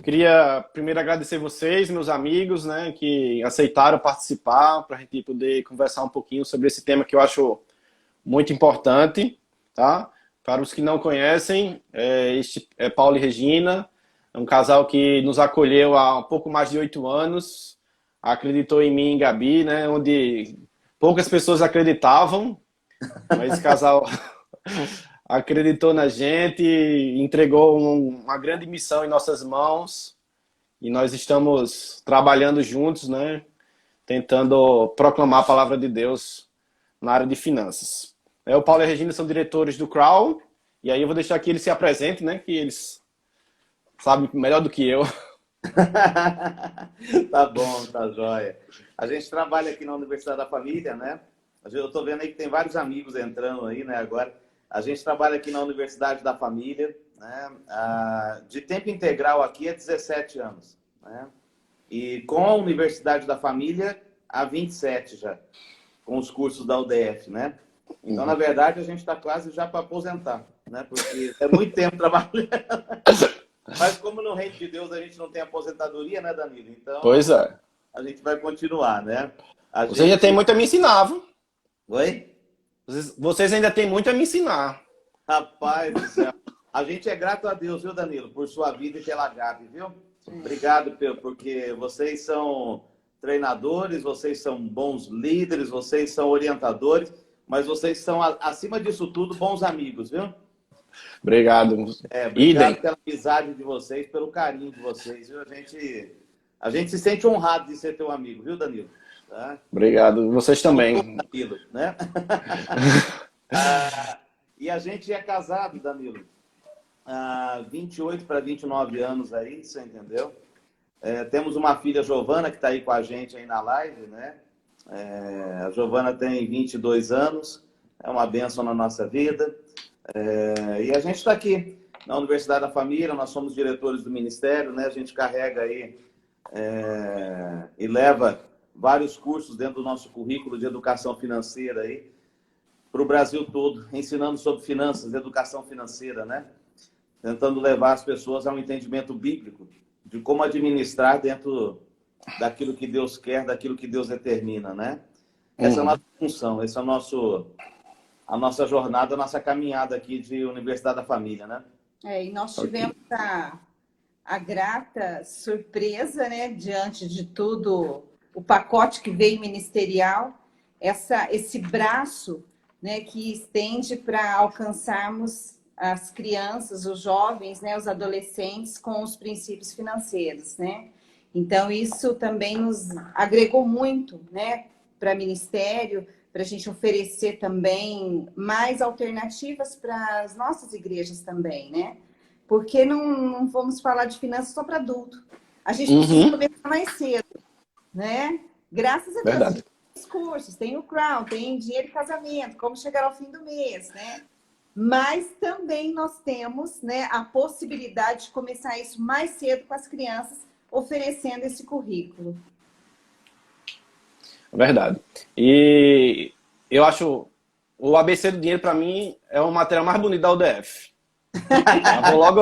Queria primeiro agradecer vocês, meus amigos, né, que aceitaram participar para a gente poder conversar um pouquinho sobre esse tema que eu acho muito importante, tá? Para os que não conhecem, este é Paulo e Regina, é um casal que nos acolheu há um pouco mais de 8 anos, acreditou em mim e em Gabi, né, onde poucas pessoas acreditavam, mas esse casal acreditou na gente, entregou uma grande missão em nossas mãos e nós estamos trabalhando juntos, né? Tentando proclamar a palavra de Deus na área de finanças. O Paulo e a Regina são diretores do Crown e aí eu vou deixar que eles se apresentem, né? Que eles sabem melhor do que eu. Tá bom, tá joia. A gente trabalha aqui na Universidade da Família, né? Eu tô vendo aí que tem vários amigos entrando aí, né, agora. A gente trabalha aqui na Universidade da Família, né? De tempo integral aqui é 17 anos, né? E com a Universidade da Família, há 27 já, com os cursos da UDF, né? Então, na verdade, a gente está quase já para aposentar, né? Porque é muito tempo trabalhando. Mas como no reino de Deus a gente não tem aposentadoria, né, Danilo? Pois Então, é. a gente vai continuar, né? A Você ainda tem gente... muito a me ensinar, viu? Oi? Vocês ainda têm muito a me ensinar. Rapaz do céu. A gente é grato a Deus, viu, Danilo? Por sua vida e pela Gabi, viu? Obrigado, porque vocês são treinadores, vocês são bons líderes, vocês são orientadores, mas vocês são, acima disso tudo, bons amigos, viu? Obrigado. Obrigado Idem. pela amizade de vocês, pelo carinho de vocês, viu? A gente se sente honrado de ser teu amigo, viu, Danilo? Tá? Obrigado. Vocês Doutor também. Danilo, né? E a gente é casado, Danilo, há 28 para 29 anos aí, você entendeu? Temos uma filha, Giovana, que está aí com a gente aí na live, né? A Giovana tem 22 anos, é uma bênção na nossa vida. E a gente está aqui na Universidade da Família, nós somos diretores do Ministério, né? A gente carrega aí e leva vários cursos dentro do nosso currículo de educação financeira aí para o Brasil todo, ensinando sobre finanças, educação financeira, né? Tentando levar as pessoas a um entendimento bíblico de como administrar dentro daquilo que Deus quer, daquilo que Deus determina, né? Essa é a nossa função, esse é a nossa jornada, a nossa caminhada aqui de Universidade da Família, né? E nós tivemos a grata surpresa, né, diante de tudo, o pacote que veio ministerial, esse braço, né, que estende para alcançarmos as crianças, os jovens, né, os adolescentes com os princípios financeiros, né? Então, isso também nos agregou muito, né, para o Ministério, para a gente oferecer também mais alternativas para as nossas igrejas também, né? Porque não vamos falar de finanças só para adulto. A gente precisa começar mais cedo, né? Graças a Deus, Verdade. a gente tem os cursos, tem o Crown, tem dinheiro e casamento, como chegar ao fim do mês, né? Mas também nós temos, né, a possibilidade de começar isso mais cedo com as crianças, oferecendo esse currículo. Verdade. E eu acho o ABC do dinheiro, para mim, é o material mais bonito da UDF. Eu vou logo.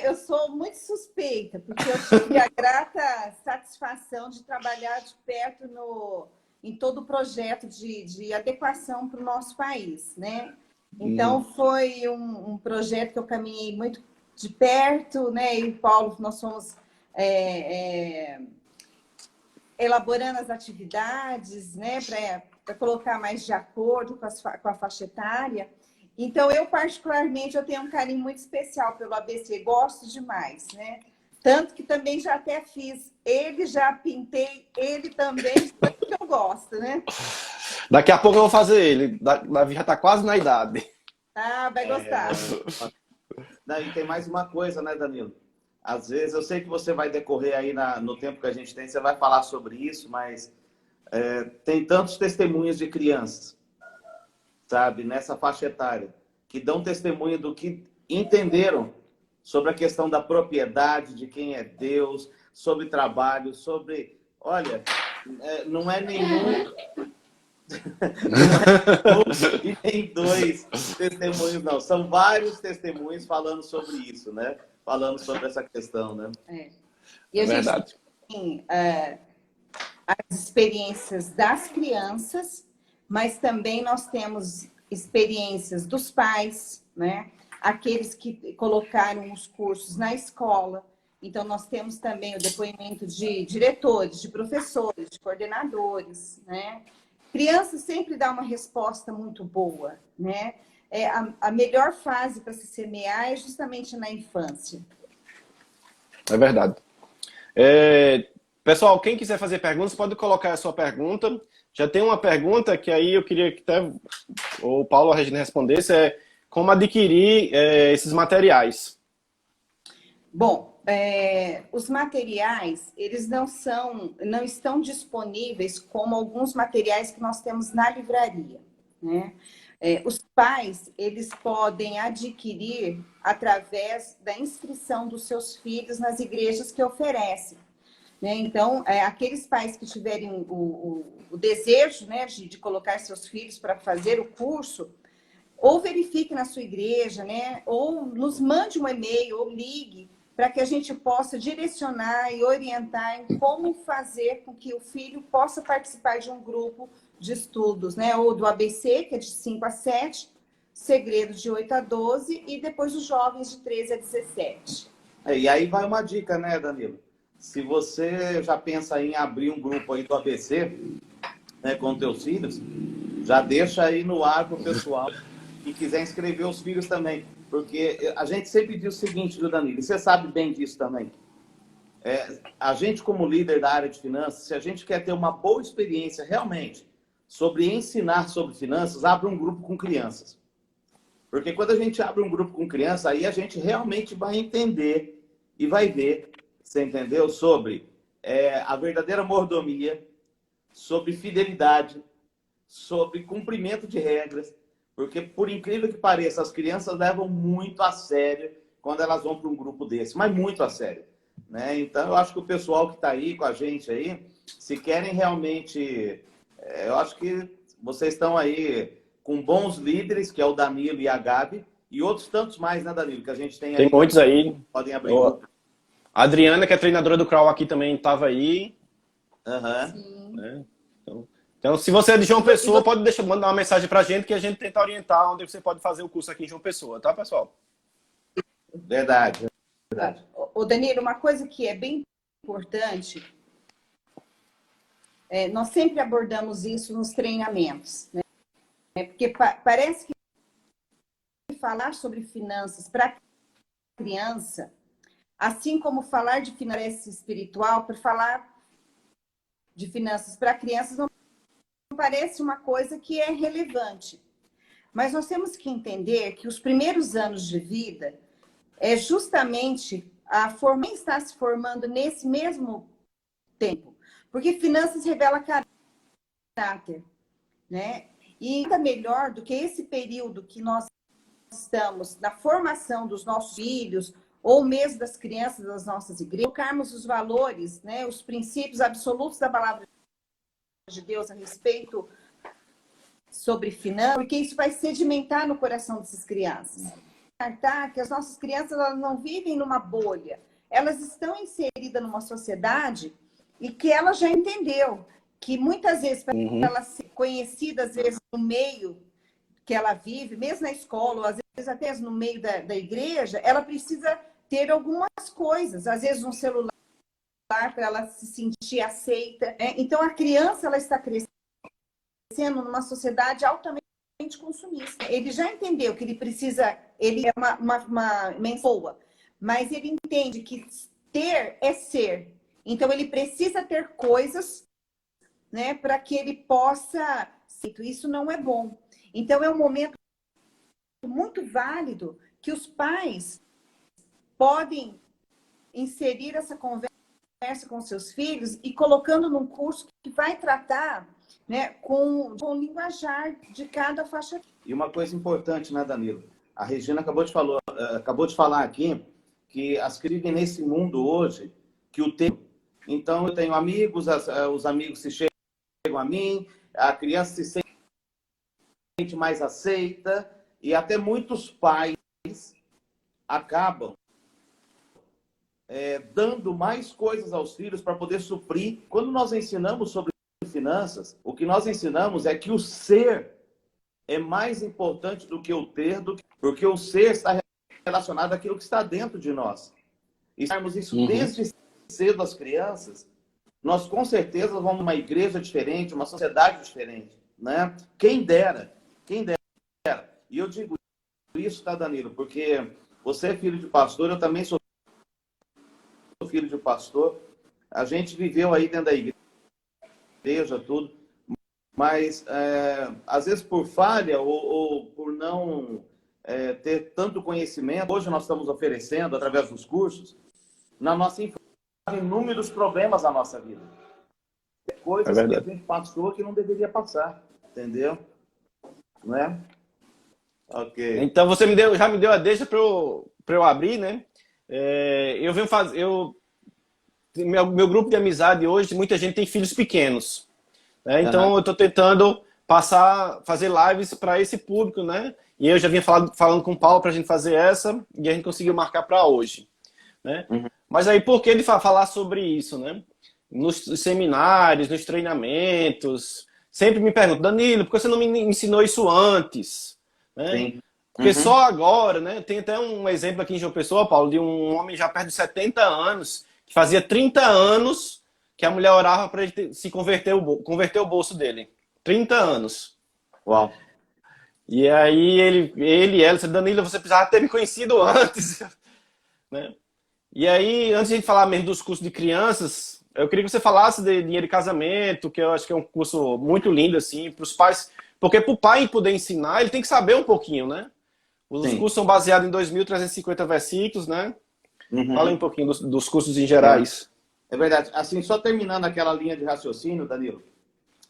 Eu sou muito suspeita, porque eu tive a grata satisfação de trabalhar de perto em todo o projeto de adequação para o nosso país, né? Então, foi um projeto que eu caminhei muito de perto, né? Eu e o Paulo, nós fomos elaborando as atividades, né? Para colocar mais de acordo com a faixa etária. Então, eu particularmente, eu tenho um carinho muito especial pelo ABC, gosto demais, né? Tanto que também já até fiz ele, já pintei ele também, tanto que eu gosto, né? Daqui a pouco eu vou fazer ele. Davi já tá quase na idade. Ah, vai gostar. E tem mais uma coisa, né, Danilo? Às vezes, eu sei que você vai decorrer aí no tempo que a gente tem, você vai falar sobre isso, mas tem tantos testemunhos de crianças, sabe, nessa faixa etária, que dão testemunho do que entenderam sobre a questão da propriedade, de quem é Deus, sobre trabalho, sobre... Olha, não é nenhum... E tem dois testemunhos, não. São vários testemunhos falando sobre isso, né? Falando sobre essa questão, né? E a verdade. gente tem as experiências das crianças, mas também nós temos experiências dos pais, né? Aqueles que colocaram os cursos na escola. Então, nós temos também o depoimento de diretores, de professores, de coordenadores, né? Criança sempre dá uma resposta muito boa, né? A melhor fase para se semear é justamente na infância. É verdade. Pessoal, quem quiser fazer perguntas, pode colocar a sua pergunta. Já tem uma pergunta que aí eu queria que até o Paulo ou a Regina respondesse, como adquirir esses materiais. Bom, os materiais, eles não estão disponíveis como alguns materiais que nós temos na livraria, né? Os pais, eles podem adquirir através da inscrição dos seus filhos nas igrejas que oferecem, né? Então, aqueles pais que tiverem o desejo, né, de colocar seus filhos para fazer o curso, ou verifique na sua igreja, né, ou nos mande um e-mail, ou ligue, para que a gente possa direcionar e orientar em como fazer com que o filho possa participar de um grupo de estudos, né? Ou do ABC, que é de 5 a 7, Segredos de 8 a 12, e depois os jovens de 13 a 17. E aí vai uma dica, né, Danilo? Se você já pensa em abrir um grupo aí do ABC, né, com teus filhos, já deixa aí no ar para o pessoal que quiser inscrever os filhos também. Porque a gente sempre diz o seguinte, viu, Danilo? E você sabe bem disso também. A gente, como líder da área de finanças, se a gente quer ter uma boa experiência realmente sobre ensinar sobre finanças, abre um grupo com crianças. Porque quando a gente abre um grupo com crianças, aí a gente realmente vai entender e vai ver, você entendeu? Sobre a verdadeira mordomia, sobre fidelidade, sobre cumprimento de regras. Porque, por incrível que pareça, as crianças levam muito a sério quando elas vão para um grupo desse, mas muito a sério, né? Então, eu acho que o pessoal que está aí com a gente aí, se querem realmente... eu acho que vocês estão aí com bons líderes, que é o Danilo e a Gabi, e outros tantos mais, né, Danilo? Que a gente tem aí. Tem muitos aí. Podem abrir grupo. A Adriana, que é treinadora do crawl aqui, também estava aí. Sim. Né? Então, se você é de João Pessoa, pode mandar uma mensagem para a gente que a gente tenta orientar onde você pode fazer o curso aqui em João Pessoa, tá, pessoal? Verdade. Ô, Danilo, uma coisa que é bem importante, nós sempre abordamos isso nos treinamentos, né? Porque parece que falar sobre finanças para criança, assim como falar de finanças espiritual, para falar de finanças para crianças, não parece uma coisa que é relevante. Mas nós temos que entender que os primeiros anos de vida é justamente a forma está se formando nesse mesmo tempo. Porque finanças revela caráter, né? E nada melhor do que esse período que nós estamos na formação dos nossos filhos, ou mesmo das crianças das nossas igrejas, colocarmos os valores, né, os princípios absolutos da palavra de Deus a respeito sobre finanças, porque isso vai sedimentar no coração dessas crianças. Que as nossas crianças elas não vivem numa bolha, elas estão inseridas numa sociedade e que ela já entendeu que muitas vezes, para ela ser conhecida, às vezes, no meio que ela vive, mesmo na escola, ou às vezes até no meio da igreja, ela precisa ter algumas coisas, às vezes um celular para ela se sentir aceita, né? Então, a criança ela está crescendo numa sociedade altamente consumista. Ele já entendeu que ele precisa, ele é uma pessoa, mas ele entende que ter é ser. Então, ele precisa ter coisas, né, para que ele possa... Isso não é bom. Então, é um momento muito válido que os pais podem inserir essa conversa com seus filhos e colocando num curso que vai tratar, né, com o linguajar de cada faixa. E uma coisa importante, né, Danilo? A Regina acabou de falar aqui que as que vivem nesse mundo hoje, que o tempo... Então, eu tenho amigos, os amigos se chegam a mim, a criança se sente mais aceita, e até muitos pais acabam dando mais coisas aos filhos para poder suprir. Quando nós ensinamos sobre finanças, o que nós ensinamos é que o ser é mais importante do que o ter, porque o ser está relacionado àquilo que está dentro de nós. E estarmos isso desde cedo às crianças, nós com certeza vamos uma igreja diferente, uma sociedade diferente, né? Quem dera, quem dera. E eu digo isso, tá, Danilo? Porque você é filho de pastor, eu também sou filho de pastor. A gente viveu aí dentro da igreja, tudo. Mas, às vezes, por falha ou por não ter tanto conhecimento, hoje nós estamos oferecendo, através dos cursos, na nossa infância, inúmeros problemas na nossa vida. Coisas que a gente passou que não deveria passar, entendeu? Não é? Ok. Então, você já me deu a deixa para eu abrir, né? Meu grupo de amizade hoje, muita gente tem filhos pequenos. Né? Então, eu estou tentando fazer lives para esse público, né? E eu já vinha falando com o Paulo para a gente fazer essa, e a gente conseguiu marcar para hoje. Né? Mas aí, por que ele falar sobre isso, né? Nos seminários, nos treinamentos, sempre me perguntam, Danilo, por que você não me ensinou isso antes? Né? Sim. Porque só agora, né? Tem até um exemplo aqui em João Pessoa, Paulo, de um homem já perto de 70 anos, que fazia 30 anos que a mulher orava para ele se converter o bolso dele. 30 anos. Uau. E aí e ela disse, Danilo, você precisava ter me conhecido antes. Né? E aí, antes de a gente falar mesmo dos cursos de crianças, eu queria que você falasse de dinheiro de casamento, que eu acho que é um curso muito lindo, assim, para os pais. Porque para o pai poder ensinar, ele tem que saber um pouquinho, né? Os cursos são baseados em 2.350 versículos, né? Fala um pouquinho dos cursos em gerais. É verdade. Assim, só terminando aquela linha de raciocínio, Danilo,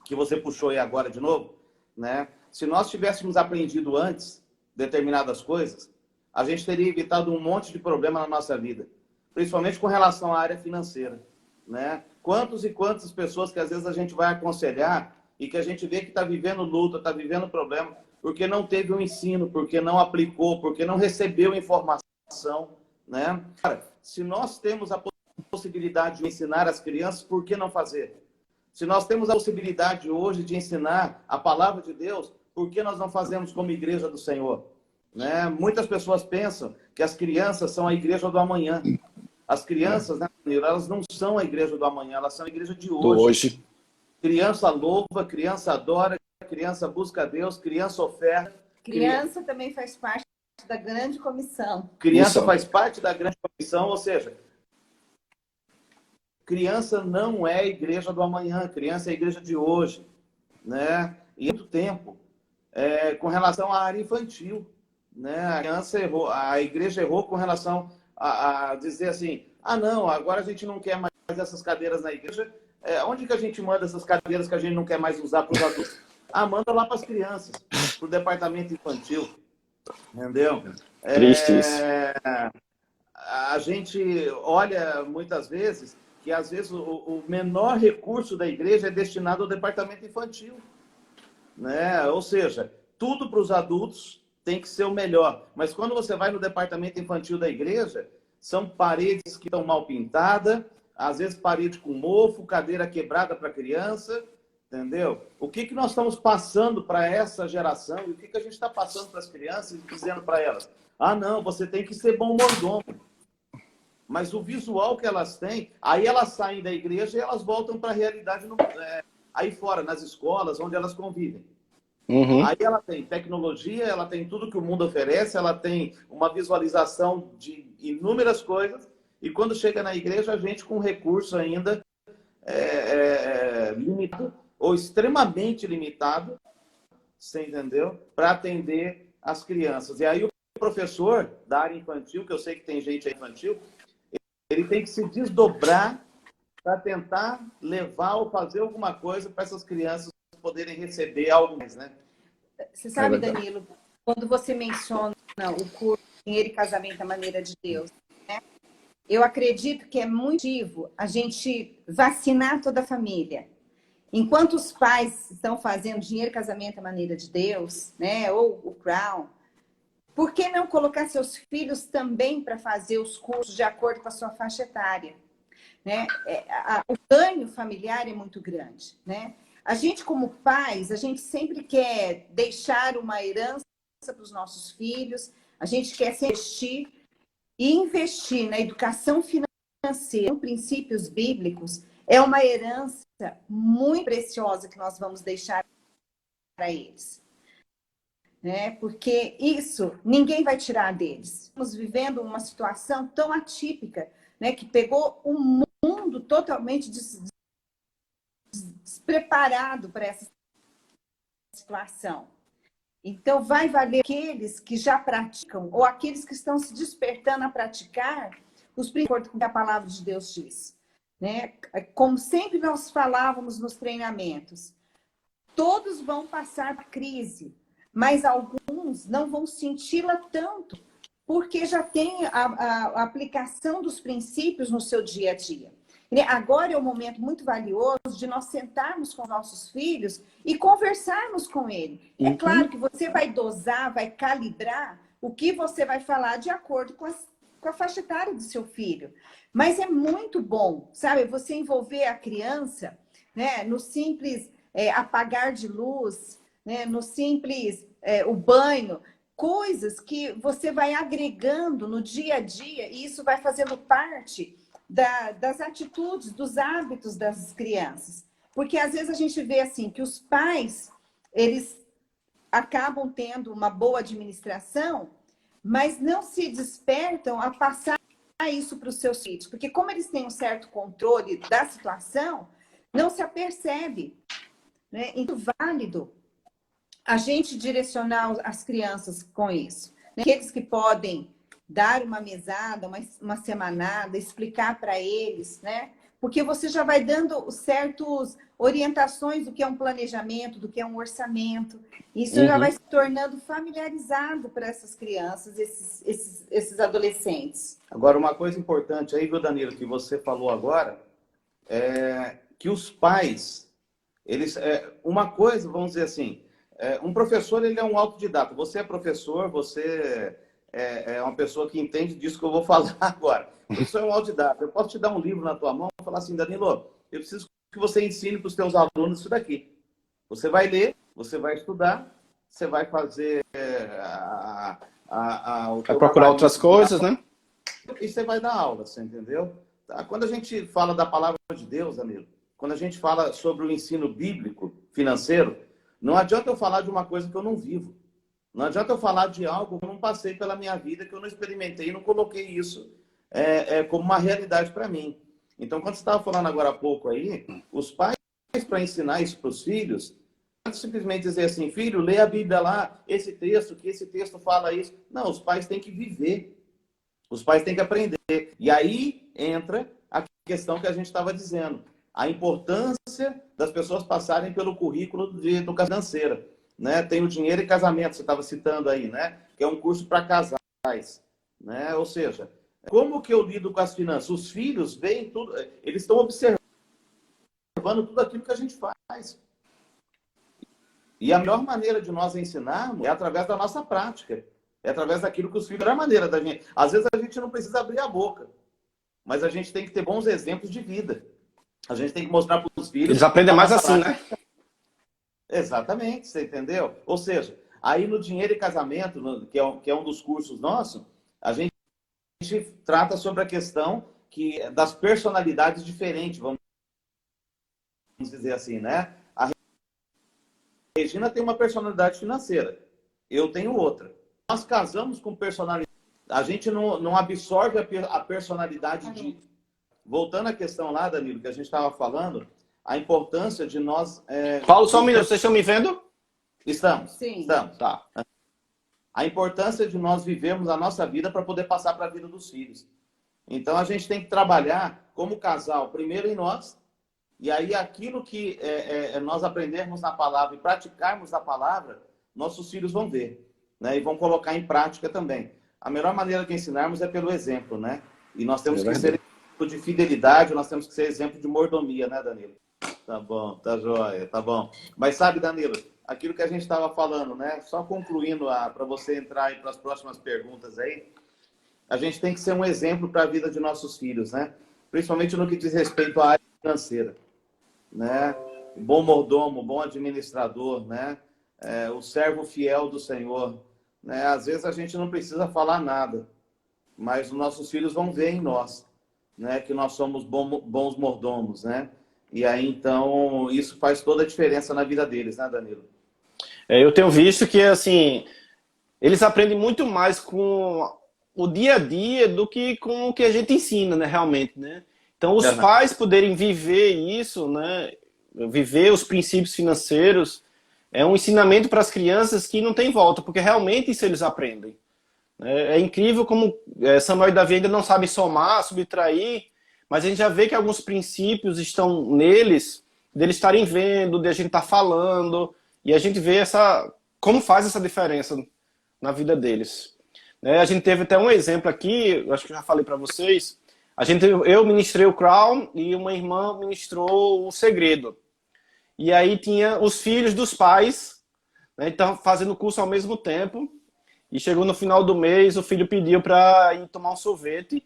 que você puxou aí agora de novo, né? Se nós tivéssemos aprendido antes determinadas coisas, a gente teria evitado um monte de problema na nossa vida, principalmente com relação à área financeira, né? Quantos e quantas pessoas que às vezes a gente vai aconselhar e que a gente vê que está vivendo luta, está vivendo problema, porque não teve um ensino, porque não aplicou, porque não recebeu informação, né? Cara, se nós temos a possibilidade de ensinar as crianças, por que não fazer? Se nós temos a possibilidade hoje de ensinar a palavra de Deus, por que nós não fazemos como igreja do Senhor? Né? Muitas pessoas pensam que as crianças são a igreja do amanhã. As crianças, né, elas não são a igreja do amanhã, elas são a igreja de hoje. Criança louva, criança adora, criança busca a Deus, criança oferta. Criança também faz parte da grande comissão. Criança faz parte da grande comissão, ou seja, criança não é a igreja do amanhã, criança é a igreja de hoje, né? E muito tempo, com relação à área infantil, né? A criança errou, a igreja errou com relação a dizer assim, não, agora a gente não quer mais essas cadeiras na igreja. Onde que a gente manda essas cadeiras que a gente não quer mais usar para os adultos? Manda lá para as crianças, para o departamento infantil, entendeu? Triste isso. A gente olha muitas vezes que às vezes o menor recurso da igreja é destinado ao departamento infantil, né? Ou seja, tudo para os adultos tem que ser o melhor. Mas quando você vai no departamento infantil da igreja, são paredes que estão mal pintadas, às vezes parede com mofo, cadeira quebrada para criança, entendeu? O que nós estamos passando para essa geração e o que a gente está passando para as crianças e dizendo para elas? Não, você tem que ser bom mordomo. Mas o visual que elas têm, aí elas saem da igreja e elas voltam para a realidade aí fora, nas escolas, onde elas convivem. Aí ela tem tecnologia, ela tem tudo que o mundo oferece, ela tem uma visualização de inúmeras coisas, e quando chega na igreja, a gente com recurso ainda limitado, ou extremamente limitado, você entendeu? Para atender as crianças. E aí o professor da área infantil, que eu sei que tem gente aí infantil, ele tem que se desdobrar para tentar levar ou fazer alguma coisa para essas crianças poderem receber algo mais, né? Você sabe, Danilo, quando você menciona o curso Dinheiro e Casamento, a Maneira de Deus, né? Eu acredito que é muito motivo a gente vacinar toda a família. Enquanto os pais estão fazendo Dinheiro e Casamento à Maneira de Deus, né, ou o Crown, por que não colocar seus filhos também para fazer os cursos de acordo com a sua faixa etária? Né? O ganho familiar é muito grande. Né? A gente, como pais, a gente sempre quer deixar uma herança para os nossos filhos, a gente quer se investir na educação financeira, em princípios bíblicos, é uma herança muito preciosa que nós vamos deixar para eles. Né? Porque isso ninguém vai tirar deles. Estamos vivendo uma situação tão atípica, né, que pegou o mundo totalmente despreparado para essa situação. Então, vai valer aqueles que já praticam ou aqueles que estão se despertando a praticar os princípios que a palavra de Deus diz. Né? Como sempre nós falávamos nos treinamentos, todos vão passar por crise, mas alguns não vão senti-la tanto, porque já tem a aplicação dos princípios no seu dia a dia. Agora é um momento muito valioso de nós sentarmos com nossos filhos e conversarmos com ele. É claro que você vai dosar, vai calibrar o que você vai falar de acordo com a faixa etária do seu filho. Mas é muito bom, sabe, você envolver a criança, né, no simples apagar de luz, né, no simples o banho, coisas que você vai agregando no dia a dia e isso vai fazendo parte das atitudes, dos hábitos das crianças. Porque às vezes a gente vê assim que os pais, eles acabam tendo uma boa administração, mas não se despertam a passar isso para os seus filhos. Porque como eles têm um certo controle da situação, não se apercebe. Né? Então, é válido a gente direcionar as crianças com isso. Né? Aqueles que podem dar uma mesada, uma semanada, explicar para eles, né? Porque você já vai dando certas orientações do que é um planejamento, do que é um orçamento. Isso já vai se tornando familiarizado para essas crianças, esses adolescentes. Agora, uma coisa importante aí, viu, Danilo, que você falou agora, é que os pais, eles... uma coisa, vamos dizer assim, um professor, ele é um autodidata. Você é professor, você é uma pessoa que entende disso que eu vou falar agora. Isso é um autodidata. Eu posso te dar um livro na tua mão e falar assim, Danilo, eu preciso que você ensine para os teus alunos isso daqui. Você vai ler, você vai estudar, você vai fazer vai procurar outras coisas, né? E você vai dar aula, você entendeu? Tá? Quando a gente fala da palavra de Deus, Danilo, quando a gente fala sobre o ensino bíblico financeiro, não adianta eu falar de uma coisa que eu não vivo. Não adianta eu falar de algo que eu não passei pela minha vida, que eu não experimentei e não coloquei isso como uma realidade para mim. Então, quando você estava falando agora há pouco aí, os pais, para ensinar isso para os filhos, não é simplesmente dizer assim, filho, lê a Bíblia lá, esse texto fala isso. Não, os pais têm que viver. Os pais têm que aprender. E aí entra a questão que a gente estava dizendo. A importância das pessoas passarem pelo currículo de educação financeira. Né? Tem o Dinheiro e Casamento, você estava citando aí, né? Que é um curso para casais. Né? Ou seja, como que eu lido com as finanças? Os filhos veem tudo, eles estão observando tudo aquilo que a gente faz. E a melhor maneira de nós ensinarmos é através da nossa prática. É através daquilo que os filhos... A melhor maneira da gente... Às vezes a gente não precisa abrir a boca, mas a gente tem que ter bons exemplos de vida. A gente tem que mostrar para os filhos... Eles aprendem mais assim, prática. Né? Exatamente, você entendeu? Ou seja, aí no Dinheiro e Casamento, que é um dos cursos nossos, a gente trata sobre a questão das personalidades diferentes, vamos dizer assim, né? A Regina tem uma personalidade financeira, eu tenho outra. Nós casamos com personalidade, a gente não absorve a personalidade de... Voltando à questão lá, Danilo, que a gente estava falando, a importância de nós... Paulo, só um minuto, vocês estão me vendo? Estamos. Sim. Estamos. Tá. A importância de nós vivermos a nossa vida para poder passar para a vida dos filhos. Então, a gente tem que trabalhar como casal, primeiro em nós, e aí aquilo que nós aprendermos na palavra e praticarmos a palavra, nossos filhos vão ver, né? E vão colocar em prática também. A melhor maneira de ensinarmos é pelo exemplo, né? E nós temos que ser exemplo de fidelidade, nós temos que ser exemplo de mordomia, né, Danilo? Tá bom, tá joia, tá bom. Mas sabe, Danilo, aquilo que a gente estava falando, né? Só concluindo para você entrar aí para as próximas perguntas aí, a gente tem que ser um exemplo para a vida de nossos filhos, né? Principalmente no que diz respeito à área financeira, né? Bom mordomo, bom administrador, né? O servo fiel do Senhor, né? Às vezes a gente não precisa falar nada, mas os nossos filhos vão ver em nós, né? Que nós somos bons mordomos, né? E aí, então, isso faz toda a diferença na vida deles, né, Danilo? Eu tenho visto que, assim, eles aprendem muito mais com o dia a dia do que com o que a gente ensina, né, realmente, né? Então, os Uhum. pais poderem viver isso, né, viver os princípios financeiros, é um ensinamento para as crianças que não tem volta, porque realmente isso eles aprendem. É incrível como Samuel e Davi ainda não sabem somar, subtrair, mas a gente já vê que alguns princípios estão neles, deles estarem vendo, de a gente estar falando, e a gente vê como faz essa diferença na vida deles. A gente teve até um exemplo aqui, acho que eu já falei para vocês, eu ministrei o Crown e uma irmã ministrou o Segredo. E aí tinha os filhos dos pais, né, então fazendo o curso ao mesmo tempo, e chegou no final do mês, o filho pediu para ir tomar um sorvete,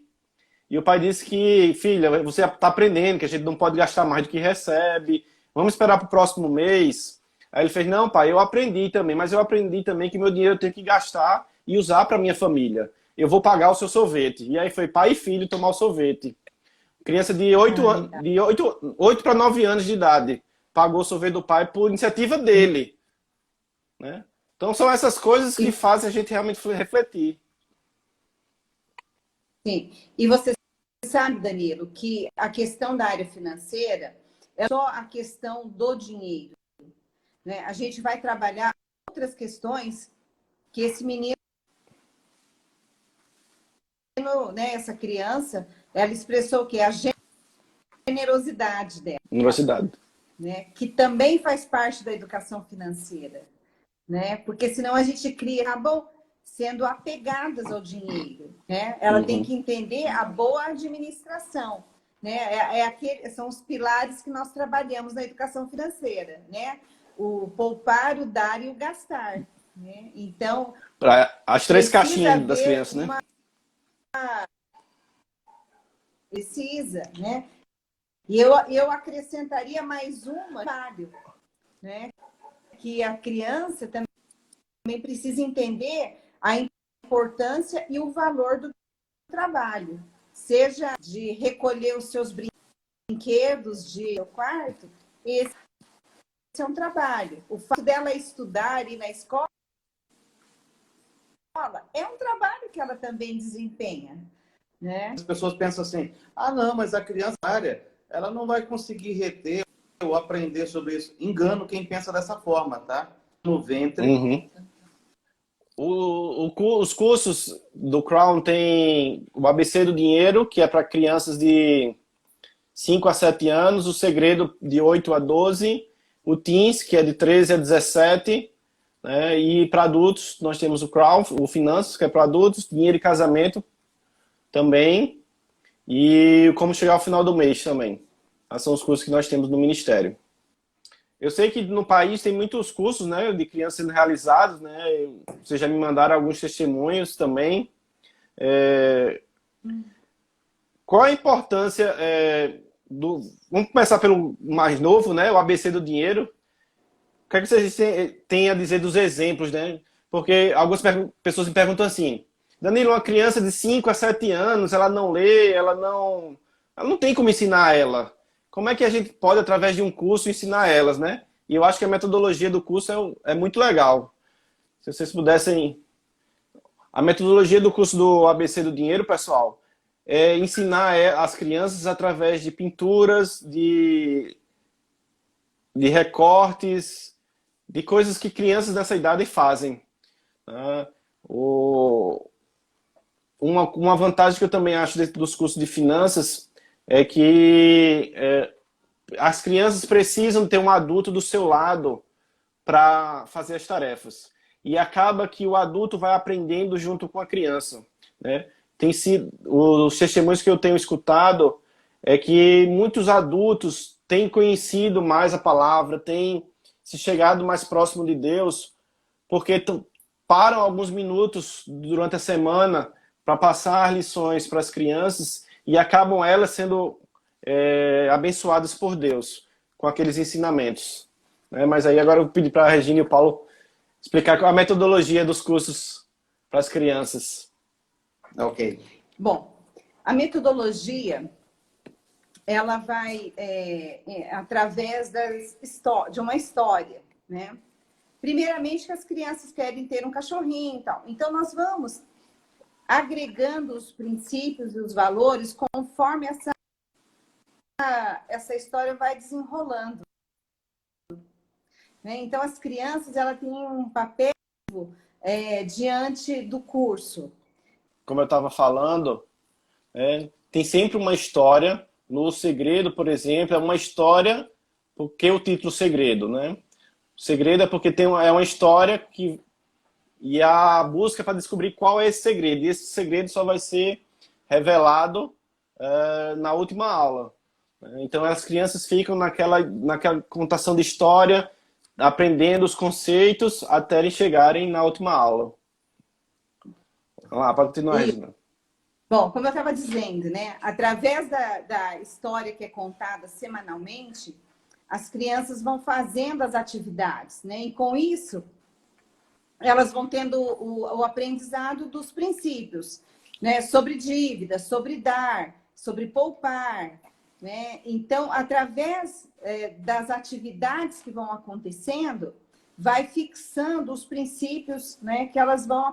e o pai disse que, filha, você está aprendendo, que a gente não pode gastar mais do que recebe, vamos esperar para o próximo mês. Aí ele fez, não, pai, eu aprendi também, mas eu aprendi também que meu dinheiro eu tenho que gastar e usar para minha família. Eu vou pagar o seu sorvete. E aí foi pai e filho tomar o sorvete. Criança de 8 para 9 anos de idade pagou o sorvete do pai por iniciativa dele, né? Então são essas coisas que fazem a gente realmente refletir. Sim. E você sabe, Danilo, que a questão da área financeira é só a questão do dinheiro, né? A gente vai trabalhar outras questões que esse menino, né, essa criança, ela expressou o quê? A generosidade dela. Universidade. Né? Que também faz parte da educação financeira. Né? Porque senão a gente cria, acabam sendo apegadas ao dinheiro. Né? Ela tem que entender a boa administração. Né? São os pilares que nós trabalhamos na educação financeira. Né? O poupar, o dar e o gastar. Né? Então, as 3 caixinhas das crianças, né? Precisa, né? E eu acrescentaria mais uma, né? Que a criança também precisa entender a importância e o valor do trabalho. Seja de recolher os seus brinquedos de quarto, esse é um trabalho. O fato dela estudar e ir na escola é um trabalho que ela também desempenha. Né? As pessoas pensam assim, não, mas a criança ela não vai conseguir reter ou aprender sobre isso. Engano quem pensa dessa forma, tá? No ventre. Os cursos do Crown tem o ABC do Dinheiro, que é para crianças de 5 a 7 anos, o Segredo de 8 a 12, o Teens, que é de 13 a 17, né? E para adultos nós temos o Crown, o Finanças, que é para adultos, Dinheiro e Casamento também, e Como Chegar ao Final do Mês também. Esses são os cursos que nós temos no Ministério. Eu sei que no país tem muitos cursos, né, de crianças sendo realizados, né? Vocês já me mandaram alguns testemunhos também. Qual a importância Vamos começar pelo mais novo, né? O ABC do Dinheiro. O que é que vocês têm a dizer dos exemplos, né? Porque algumas pessoas me perguntam assim, Danilo, uma criança de 5 a 7 anos, ela não lê, ela não tem como ensinar ela. Como é que a gente pode, através de um curso, ensinar elas, né? E eu acho que a metodologia do curso é muito legal. Se vocês pudessem... A metodologia do curso do ABC do Dinheiro, pessoal, é ensinar as crianças através de pinturas, de recortes, de coisas que crianças dessa idade fazem. Uma vantagem que eu também acho dentro dos cursos de finanças é que as crianças precisam ter um adulto do seu lado para fazer as tarefas. E acaba que o adulto vai aprendendo junto com a criança, né? Tem sido, os testemunhos que eu tenho escutado é que muitos adultos têm conhecido mais a palavra, têm se chegado mais próximo de Deus, porque param alguns minutos durante a semana para passar lições para as crianças e acabam elas sendo abençoadas por Deus com aqueles ensinamentos. Mas aí agora eu pedi para a Regina e o Paulo explicar a metodologia dos cursos para as crianças. Ok. Bom, a metodologia, ela vai através de uma história, né? Primeiramente, que as crianças querem ter um cachorrinho e tal. Então, nós vamos agregando os princípios e os valores conforme essa história vai desenrolando. Né? Então, as crianças, elas têm um papel diante do curso. Como eu estava falando, tem sempre uma história. No Segredo, por exemplo, é uma história, porque o título Segredo, né? O segredo é porque é uma história e a busca para descobrir qual é esse segredo. E esse segredo só vai ser revelado na última aula. Então as crianças ficam naquela contação de história, aprendendo os conceitos até chegarem na última aula. Vamos lá, para continuar, Regina. Bom, como eu estava dizendo, né? Através da história que é contada semanalmente, as crianças vão fazendo as atividades, né? E com isso, elas vão tendo o aprendizado dos princípios, né? Sobre dívida, sobre dar, sobre poupar, né? Então, através das atividades que vão acontecendo, vai fixando os princípios, né? Que elas vão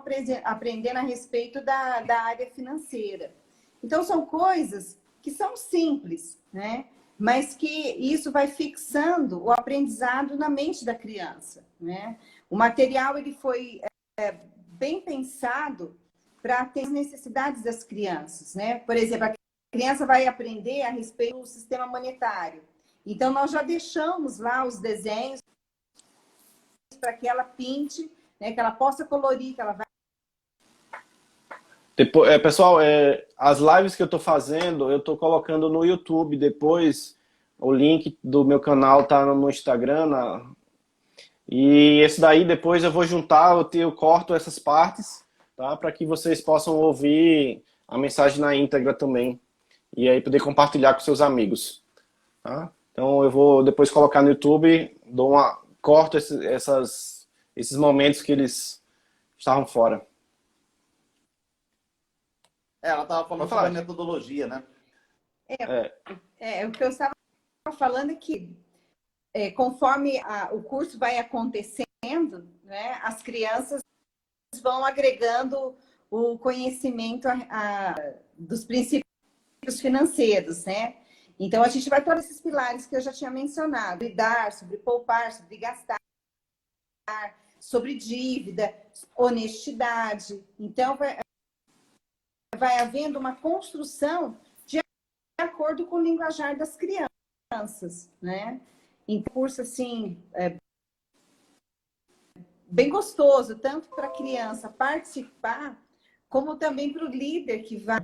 aprendendo a respeito da área financeira. Então, são coisas que são simples, né? Mas que isso vai fixando o aprendizado na mente da criança, né? O material ele foi bem pensado para ter as necessidades das crianças, né? Por exemplo, a criança vai aprender a respeito do sistema monetário. Então, nós já deixamos lá os desenhos para que ela pinte, né? Que ela possa colorir, que ela vai... Depois, pessoal, as lives que eu estou fazendo, eu estou colocando no YouTube. Depois, o link do meu canal está no Instagram. E esse daí, depois eu vou juntar, eu corto essas partes, tá? Para que vocês possam ouvir a mensagem na íntegra também. E aí poder compartilhar com seus amigos. Tá? Então eu vou depois colocar no YouTube, corto esses momentos que eles estavam fora. Ela estava falando sobre a metodologia, né? O que eu estava falando é que conforme o curso vai acontecendo, né, as crianças vão agregando o conhecimento dos princípios financeiros, né? Então, a gente vai todos esses pilares que eu já tinha mencionado. Sobre dar, sobre poupar, sobre gastar, sobre dívida, honestidade. Então, vai havendo uma construção de acordo com o linguajar das crianças, né? Então, curso, assim, bem gostoso, tanto para a criança participar, como também para o líder que vai...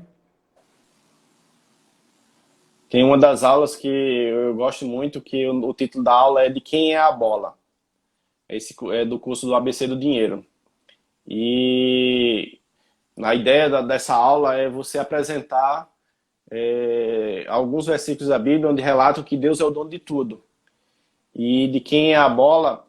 Tem uma das aulas que eu gosto muito, que o título da aula é De Quem é a Bola. Esse é do curso do ABC do Dinheiro. E a ideia dessa aula é você apresentar alguns versículos da Bíblia onde relatam que Deus é o dono de tudo. E de quem é a bola,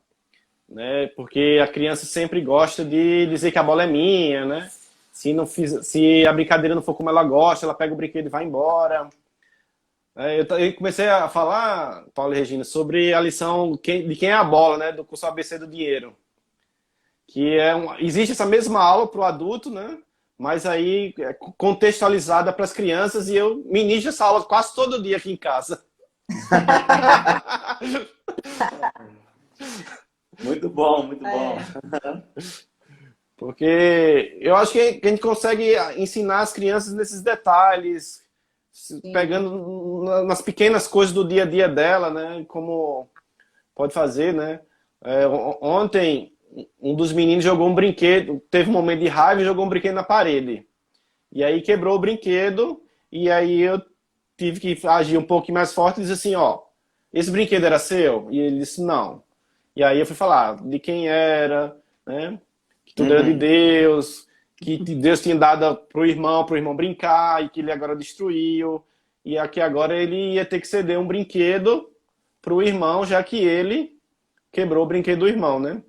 né? Porque a criança sempre gosta de dizer que a bola é minha, né? Se a brincadeira não for como ela gosta, ela pega o brinquedo e vai embora. Eu comecei a falar, Paulo e Regina, sobre a lição de quem é a bola, né? Do curso ABC do Dinheiro. Que existe essa mesma aula para o adulto, né? Mas aí é contextualizada para as crianças, e eu ministro essa aula quase todo dia aqui em casa. Muito bom, muito bom. Porque eu acho que a gente consegue ensinar as crianças nesses detalhes, pegando nas pequenas coisas do dia a dia dela, né? Como pode fazer, né? Ontem, um dos meninos jogou um brinquedo, teve um momento de raiva e jogou um brinquedo na parede. E aí quebrou o brinquedo, e aí eu tive que agir um pouco mais forte e dizer assim, ó, esse brinquedo era seu? E ele disse, não. E aí eu fui falar de quem era, né? Que tudo era de Uhum. Deus, que Deus tinha dado pro irmão brincar e que ele agora destruiu. E aqui agora ele ia ter que ceder um brinquedo pro irmão, já que ele quebrou o brinquedo do irmão, né?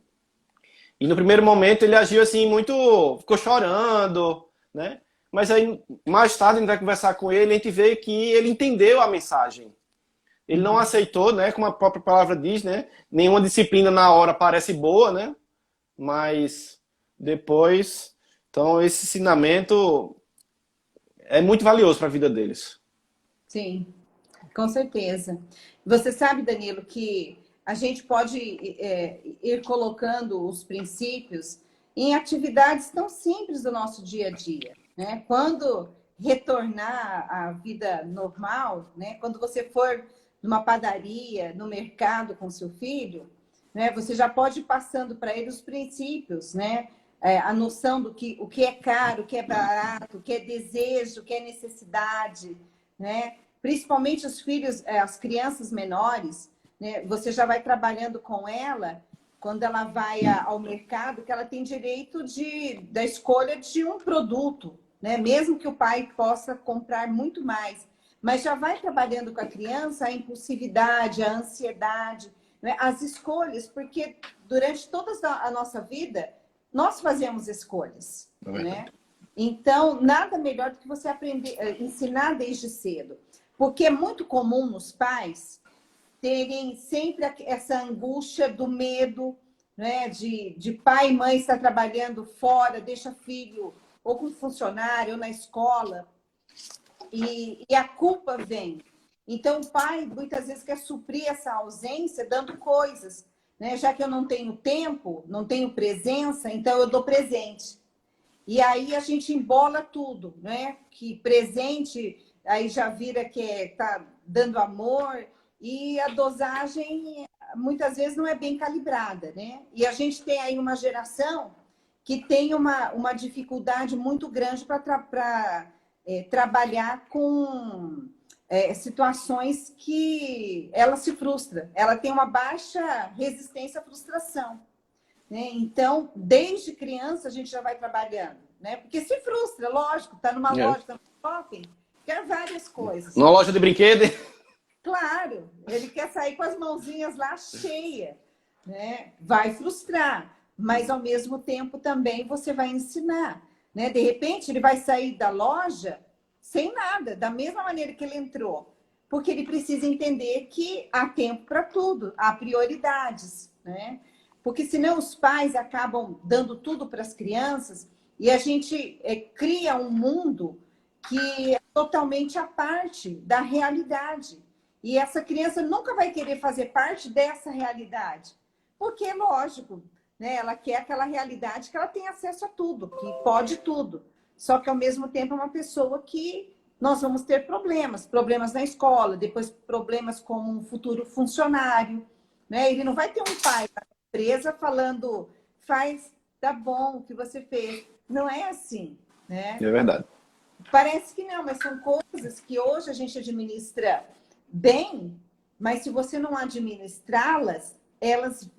E no primeiro momento ele agiu assim muito, ficou chorando, né? Mas aí mais tarde a gente vai conversar com ele, a gente vê que ele entendeu a mensagem. Ele não aceitou, né? Como a própria palavra diz, né? Nenhuma disciplina na hora parece boa, né? Mas depois, então esse ensinamento é muito valioso para a vida deles. Sim, com certeza. Você sabe, Danilo, que a gente pode ir colocando os princípios em atividades tão simples do nosso dia a dia, né? Quando retornar à vida normal, né? Quando você for numa padaria, no mercado com seu filho, né? Você já pode ir passando para ele os princípios, né? A noção do que o que é caro, o que é barato, o que é desejo, o que é necessidade, né? Principalmente os filhos, as crianças menores, né? Você já vai trabalhando com ela quando ela vai ao mercado, que ela tem direito da escolha de um produto, né? Mesmo que o pai possa comprar muito mais, mas já vai trabalhando com a criança a impulsividade, a ansiedade, né? As escolhas, porque durante toda a nossa vida nós fazemos escolhas, né? Então, nada melhor do que você aprender, ensinar desde cedo. Porque é muito comum nos pais terem sempre essa angústia do medo, né? De pai e mãe estar trabalhando fora, deixa filho ou com funcionário ou na escola, e a culpa vem. Então, o pai muitas vezes quer suprir essa ausência dando coisas, né? Já que eu não tenho tempo, não tenho presença, então eu dou presente. E aí a gente embola tudo, né? Que presente aí já vira que tá dando amor e a dosagem muitas vezes não é bem calibrada, né? E a gente tem aí uma geração que tem uma dificuldade muito grande para trabalhar com situações que ela se frustra. Ela tem uma baixa resistência à frustração, né? Então, desde criança, a gente já vai trabalhando, né? Porque se frustra, lógico, está numa loja, está no shopping, quer várias coisas. Numa loja de brinquedo. Claro, ele quer sair com as mãozinhas lá cheias, né? Vai frustrar, mas ao mesmo tempo também você vai ensinar, né? De repente, ele vai sair da loja sem nada, da mesma maneira que ele entrou, porque ele precisa entender que há tempo para tudo, há prioridades, né? Porque senão os pais acabam dando tudo para as crianças e a gente cria um mundo que é totalmente à parte da realidade. E essa criança nunca vai querer fazer parte dessa realidade. Porque, lógico, né, ela quer aquela realidade que ela tem acesso a tudo, que pode tudo. Só que, ao mesmo tempo, é uma pessoa que nós vamos ter problemas na escola, depois problemas como um futuro funcionário, né? Ele não vai ter um pai na empresa falando, faz, tá bom o que você fez. Não é assim, né? É verdade. Parece que não, mas são coisas que hoje a gente administra bem, mas se você não administrá-las, elas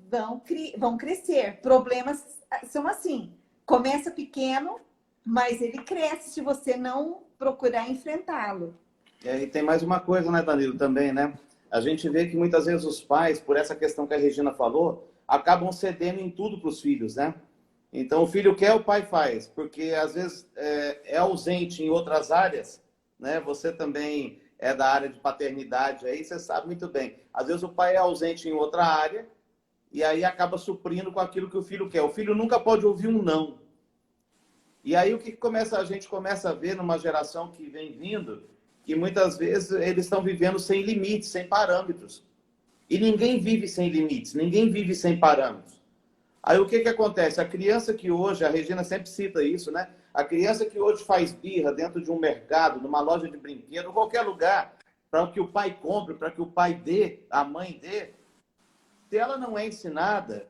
vão crescer. Problemas são assim, começa pequeno, mas ele cresce se você não procurar enfrentá-lo. E tem mais uma coisa, né, Danilo, também, né? A gente vê que muitas vezes os pais, por essa questão que a Regina falou, acabam cedendo em tudo para os filhos, né? Então, o filho quer, o pai faz, porque às vezes é ausente em outras áreas, né? Você também é da área de paternidade, aí você sabe muito bem. Às vezes o pai é ausente em outra área e aí acaba suprindo com aquilo que o filho quer. O filho nunca pode ouvir um não. E aí o que a gente começa a ver numa geração que vem vindo, que muitas vezes eles estão vivendo sem limites, sem parâmetros. E ninguém vive sem limites, ninguém vive sem parâmetros. Aí o que acontece? A criança que hoje, a Regina sempre cita isso, né? A criança que hoje faz birra dentro de um mercado, numa loja de brinquedo, qualquer lugar, para que o pai compre, para que o pai dê, a mãe dê, se ela não é ensinada,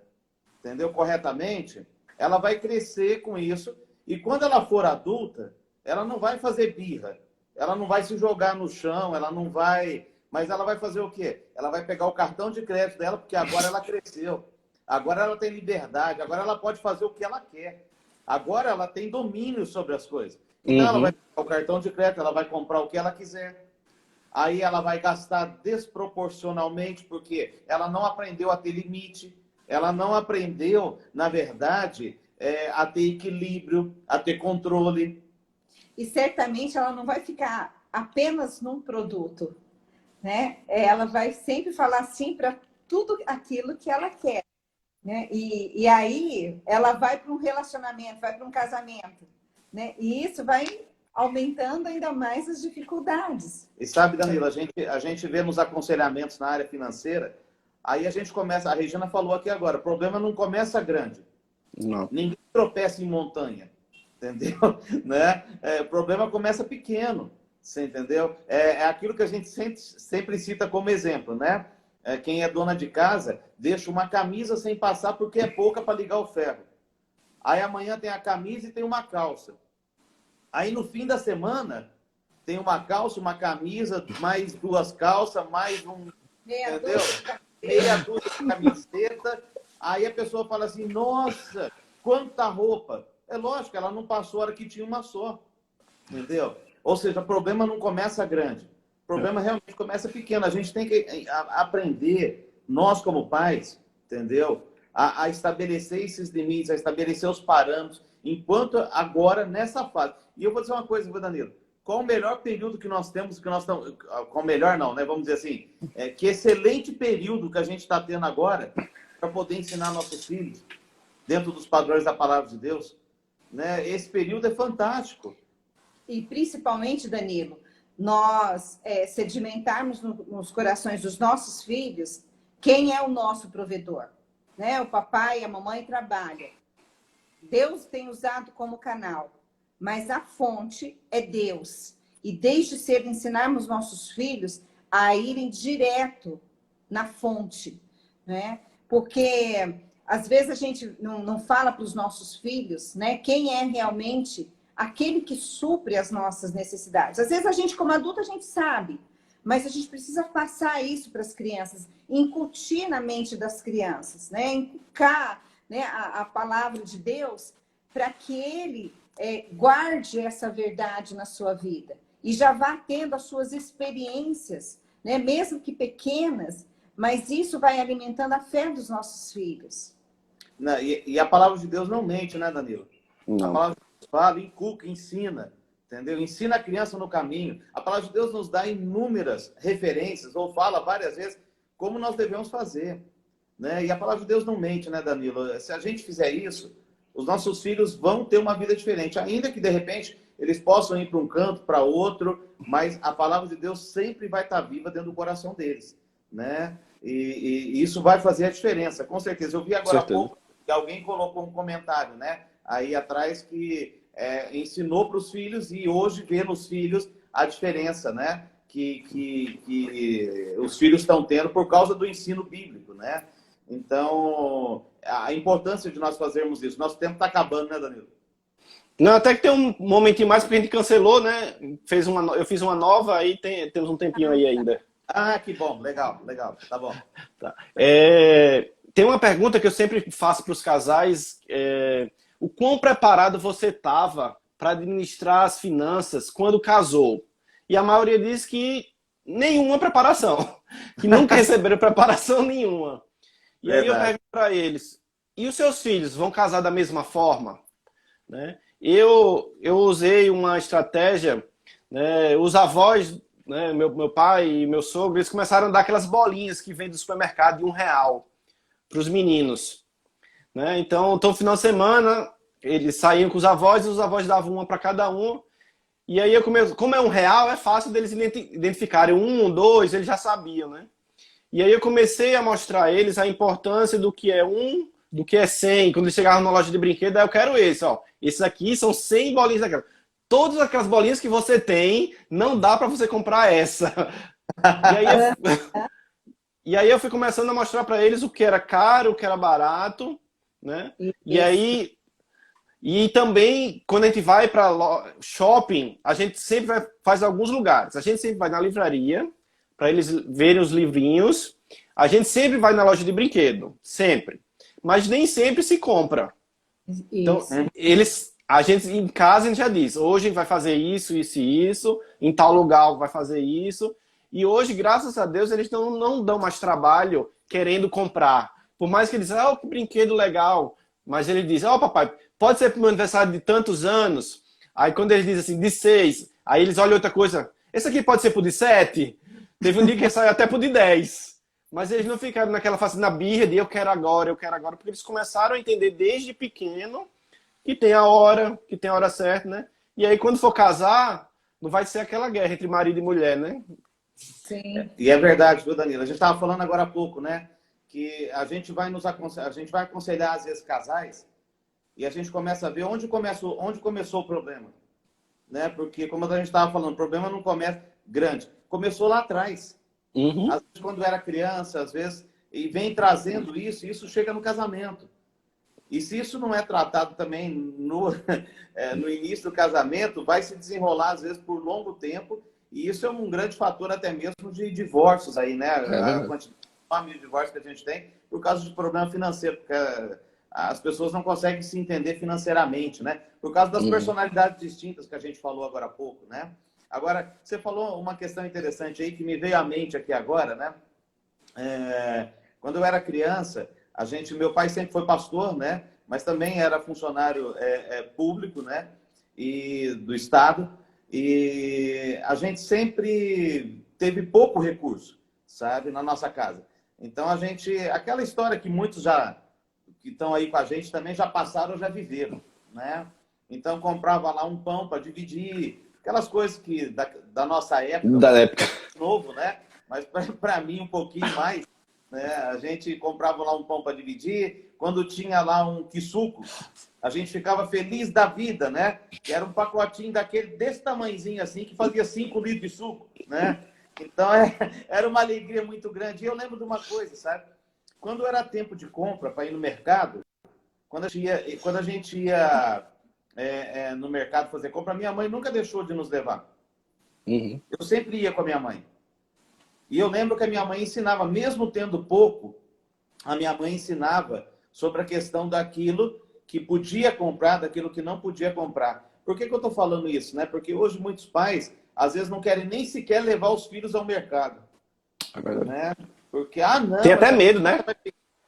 entendeu, corretamente, ela vai crescer com isso e quando ela for adulta, ela não vai fazer birra, ela não vai se jogar no chão, ela não vai Mas ela vai fazer o quê? Ela vai pegar o cartão de crédito dela, porque agora ela cresceu. Agora ela tem liberdade, agora ela pode fazer o que ela quer. Agora ela tem domínio sobre as coisas. Então ela vai pegar o cartão de crédito, ela vai comprar o que ela quiser. Aí ela vai gastar desproporcionalmente, porque ela não aprendeu a ter limite, ela não aprendeu, na verdade, a ter equilíbrio, a ter controle. E certamente ela não vai ficar apenas num produto, né? Ela vai sempre falar sim para tudo aquilo que ela quer, né? E aí ela vai para um relacionamento, vai para um casamento, né? E isso vai aumentando ainda mais as dificuldades. E sabe, Danilo, a gente vê nos aconselhamentos na área financeira, aí a gente começa, a Regina falou aqui agora, o problema não começa grande. Não. Ninguém tropeça em montanha, entendeu? Né? O problema começa pequeno, você entendeu? É aquilo que a gente sempre cita como exemplo, né? Quem é dona de casa deixa uma camisa sem passar porque é pouca para ligar o ferro. Aí amanhã tem a camisa e tem uma calça. Aí no fim da semana tem uma calça, uma camisa, mais duas calças, mais um, entendeu? Meia dúzia de camiseta. Aí a pessoa fala assim, nossa, quanta roupa. É lógico, ela não passou a hora que tinha uma só, entendeu? Ou seja, o problema não começa grande. O problema realmente começa pequeno. A gente tem que aprender, nós como pais, entendeu? A estabelecer esses limites, a estabelecer os parâmetros, enquanto agora, nessa fase. E eu vou dizer uma coisa, Danilo. Qual o melhor período que nós temos, que nós estamos... Qual o melhor não, né? Vamos dizer assim, que excelente período que a gente está tendo agora para poder ensinar nossos filhos dentro dos padrões da palavra de Deus. Né? Esse período é fantástico. E principalmente, Danilo, nós sedimentarmos nos corações dos nossos filhos quem é o nosso provedor. Né? O papai e a mamãe trabalham. Deus tem usado como canal, mas a fonte é Deus. E desde cedo ensinarmos nossos filhos a irem direto na fonte, né? Porque às vezes a gente não fala para os nossos filhos, né, quem é realmente aquele que supre as nossas necessidades. Às vezes a gente, como adulto, a gente sabe, mas a gente precisa passar isso para as crianças, incutir na mente das crianças, né? Inculcar, né, a palavra de Deus para que ele guarde essa verdade na sua vida e já vá tendo as suas experiências, né, mesmo que pequenas, mas isso vai alimentando a fé dos nossos filhos. E a palavra de Deus não mente, né, Danilo? Não. A palavra de Deus fala, inculca, ensina, entendeu? Ensina a criança no caminho. A palavra de Deus nos dá inúmeras referências, ou fala várias vezes como nós devemos fazer. Né? E a palavra de Deus não mente, né, Danilo? Se a gente fizer isso, os nossos filhos vão ter uma vida diferente. Ainda que, de repente, eles possam ir para um canto, para outro, mas a palavra de Deus sempre vai estar viva dentro do coração deles. Né? E isso vai fazer a diferença, com certeza. Eu vi agora há pouco que alguém colocou um comentário, né, aí atrás, que ensinou para os filhos e hoje vê nos filhos a diferença, né, que os filhos estão tendo por causa do ensino bíblico, né? Então, a importância de nós fazermos isso. Nosso tempo está acabando, né, Danilo? Não, até que tem um momentinho mais, porque a gente cancelou, né? Eu fiz uma nova, aí temos um tempinho aí ainda. Ah, que bom. Legal, legal. Tá bom. Tá. Tem uma pergunta que eu sempre faço para os casais. O quão preparado você estava para administrar as finanças quando casou? E a maioria diz que nenhuma preparação. Que nunca receberam preparação nenhuma. E aí eu pergunto para eles, e os seus filhos vão casar da mesma forma? Né? Eu usei uma estratégia, né? Os avós, né, meu pai e meu sogro, eles começaram a dar aquelas bolinhas que vem do supermercado de R$1 para os meninos. Né? Então, todo final de semana, eles saíam com os avós e os avós davam uma para cada um. E aí, como é R$1, é fácil deles identificarem 1, 2, eles já sabiam, né? E aí eu comecei a mostrar a eles a importância do que é 1, do que é 100. Quando eles chegavam na loja de brinquedo, aí eu quero esse, ó. Esses aqui são 100 bolinhas daquela. Todas aquelas bolinhas que você tem, não dá para você comprar essa. E aí eu fui começando a mostrar para eles o que era caro, o que era barato, né? E também, quando a gente vai para shopping, a gente sempre faz alguns lugares. A gente sempre vai na livraria, para eles verem os livrinhos. A gente sempre vai na loja de brinquedo, sempre. Mas nem sempre se compra. Então, a gente em casa a gente já diz, hoje a gente vai fazer isso, isso e isso, em tal lugar vai fazer isso. E hoje, graças a Deus, eles não dão mais trabalho querendo comprar. Por mais que eles dizem, que brinquedo legal. Mas ele diz, papai, pode ser pro meu aniversário de tantos anos. Aí quando eles dizem assim, de 6, aí eles olham outra coisa, esse aqui pode ser pro de 7. Teve um dia que saiu até pro de 10. Mas eles não ficaram naquela fase, na birra de eu quero agora, porque eles começaram a entender desde pequeno que tem a hora certa, né? E aí quando for casar, não vai ser aquela guerra entre marido e mulher, né? Sim. E é verdade, viu, Danilo? A gente estava falando agora há pouco, né? Que a gente vai aconselhar, às vezes, casais, e a gente começa a ver onde começou o problema. Né? Porque, como a gente estava falando, o problema não começa grande. Começou lá atrás. Às vezes, quando era criança, às vezes, e vem trazendo isso, e isso chega no casamento. E se isso não é tratado também no início do casamento, vai se desenrolar, às vezes, por longo tempo, e isso é um grande fator até mesmo de divórcios aí, né? A quantidade de divórcios que a gente tem por causa de problema financeiro, porque as pessoas não conseguem se entender financeiramente, né? Por causa das personalidades distintas que a gente falou agora há pouco, né? Agora, você falou uma questão interessante aí que me veio à mente aqui agora, né? Quando eu era criança, meu pai sempre foi pastor, né? Mas também era funcionário público, né? E do Estado. E a gente sempre teve pouco recurso, sabe? Na nossa casa. Então, aquela história que muitos que estão aí com a gente também já passaram, já viveram, né? Então, comprava lá um pão para dividir, aquelas coisas que da nossa época. Da época. Novo, né? Mas para mim um pouquinho mais, né? A gente comprava lá um pão para dividir, quando tinha lá um quissuco, a gente ficava feliz da vida, né? Que era um pacotinho desse tamanhozinho assim, que fazia 5 litros de suco, né? Então, era uma alegria muito grande. E eu lembro de uma coisa, sabe? Quando era tempo de compra para ir no mercado, quando a gente ia no mercado fazer compra, minha mãe nunca deixou de nos levar. Eu sempre ia com a minha mãe. E eu lembro que a minha mãe ensinava, mesmo tendo pouco, a minha mãe ensinava sobre a questão daquilo que podia comprar, daquilo que não podia comprar. Por que eu estou falando isso? Né? Porque hoje muitos pais, às vezes, não querem nem sequer levar os filhos ao mercado. É verdade. Né? Porque, não... Tem até medo, né?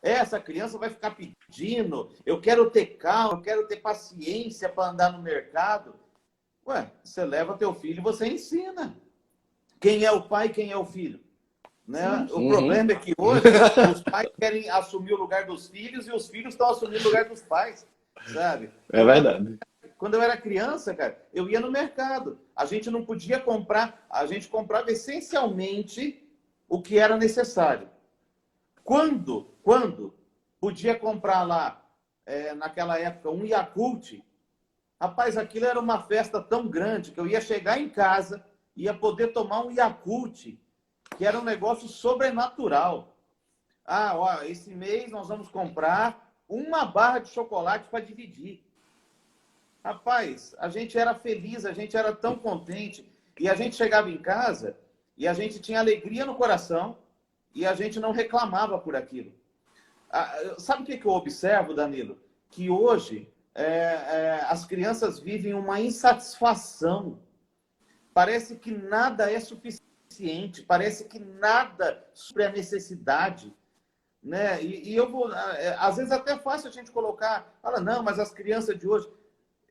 Essa criança vai ficar pedindo, eu quero ter calma, eu quero ter paciência para andar no mercado. Ué, você leva teu filho e você ensina. Quem é o pai, quem é o filho? Né? O problema é que hoje os pais querem assumir o lugar dos filhos e os filhos estão assumindo o lugar dos pais, sabe? É verdade. Quando eu era criança, cara, eu ia no mercado. A gente não podia comprar, a gente comprava essencialmente o que era necessário. Quando podia comprar lá, naquela época, um Yakult, rapaz, aquilo era uma festa tão grande que eu ia chegar em casa, ia poder tomar um Yakult, que era um negócio sobrenatural. Esse mês nós vamos comprar uma barra de chocolate para dividir. Rapaz, a gente era feliz, a gente era tão contente, e a gente chegava em casa e a gente tinha alegria no coração e a gente não reclamava por aquilo. Sabe o que eu observo, Danilo? Que hoje as crianças vivem uma insatisfação. Parece que nada é suficiente, parece que nada sobre a necessidade. Né? E eu vou... às vezes até é fácil a gente colocar... não, mas as crianças de hoje...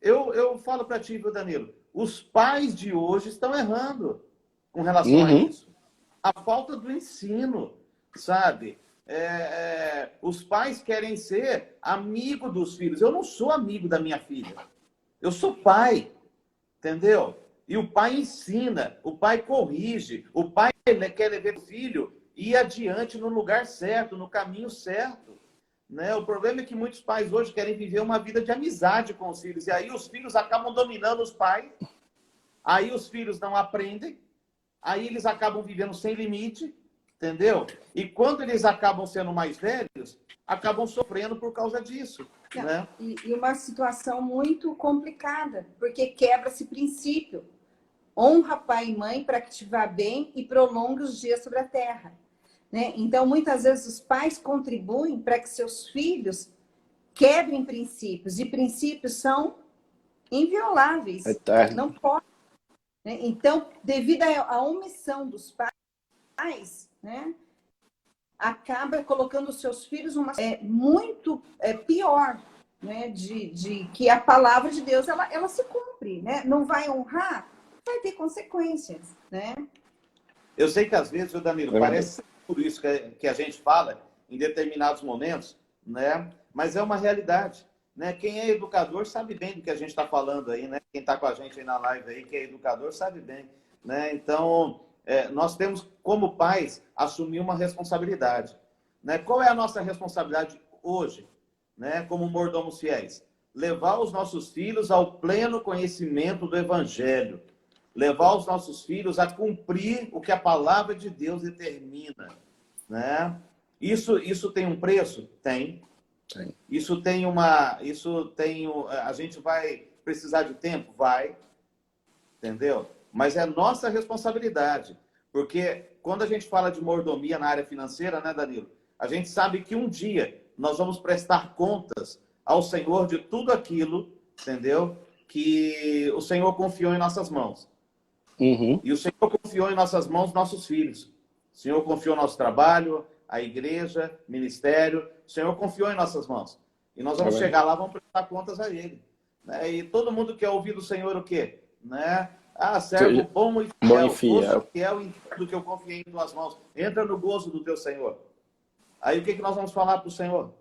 Eu falo para ti, viu, Danilo? Os pais de hoje estão errando com relação a isso. A falta do ensino, sabe? Os pais querem ser amigo dos filhos. Eu não sou amigo da minha filha. Eu sou pai, entendeu? E o pai ensina, o pai corrige, o pai quer levar o filho ir adiante no lugar certo, no caminho certo. Né? O problema é que muitos pais hoje querem viver uma vida de amizade com os filhos. E aí os filhos acabam dominando os pais. Aí os filhos não aprendem. Aí eles acabam vivendo sem limite. Entendeu? E quando eles acabam sendo mais velhos, acabam sofrendo por causa disso. Né? E uma situação muito complicada. Porque quebra esse princípio. Honra pai e mãe para que te vá bem e prolongue os dias sobre a terra. Né? Então, muitas vezes, os pais contribuem para que seus filhos quebrem princípios. E princípios são invioláveis. Eterno. Não pode. Né? Então, devido à omissão dos pais, né, acaba colocando os seus filhos muito pior, né, de que a palavra de Deus ela se cumpre, né? Não vai honrar, vai ter consequências, né? Eu sei que às vezes, Danilo, parece por isso que a gente fala em determinados momentos, né? Mas é uma realidade, né? Quem é educador sabe bem do que a gente está falando aí, né? Quem está com a gente aí na live aí, que é educador, sabe bem, né? Então, nós temos, como pais, assumir uma responsabilidade, né? Qual é a nossa responsabilidade hoje, né? Como mordomos fiéis? Levar os nossos filhos ao pleno conhecimento do Evangelho, levar os nossos filhos a cumprir o que a palavra de Deus determina, né? Isso tem um preço? Tem. Sim. A gente vai precisar de tempo? Vai. Entendeu? Mas é nossa responsabilidade. Porque quando a gente fala de mordomia na área financeira, né, Danilo? A gente sabe que um dia nós vamos prestar contas ao Senhor de tudo aquilo, entendeu? Que o Senhor confiou em nossas mãos. Uhum. E o Senhor confiou em nossas mãos nossos filhos. O Senhor confiou nosso trabalho, a igreja, ministério. O Senhor confiou em nossas mãos. E nós vamos chegar lá, vamos prestar contas a Ele. Né? E todo mundo quer ouvir do Senhor o quê? Né? Servo bom e fiel. Fiel em tudo que eu confiei em tuas mãos. Entra no gozo do teu Senhor. Aí o que nós vamos falar para o Senhor?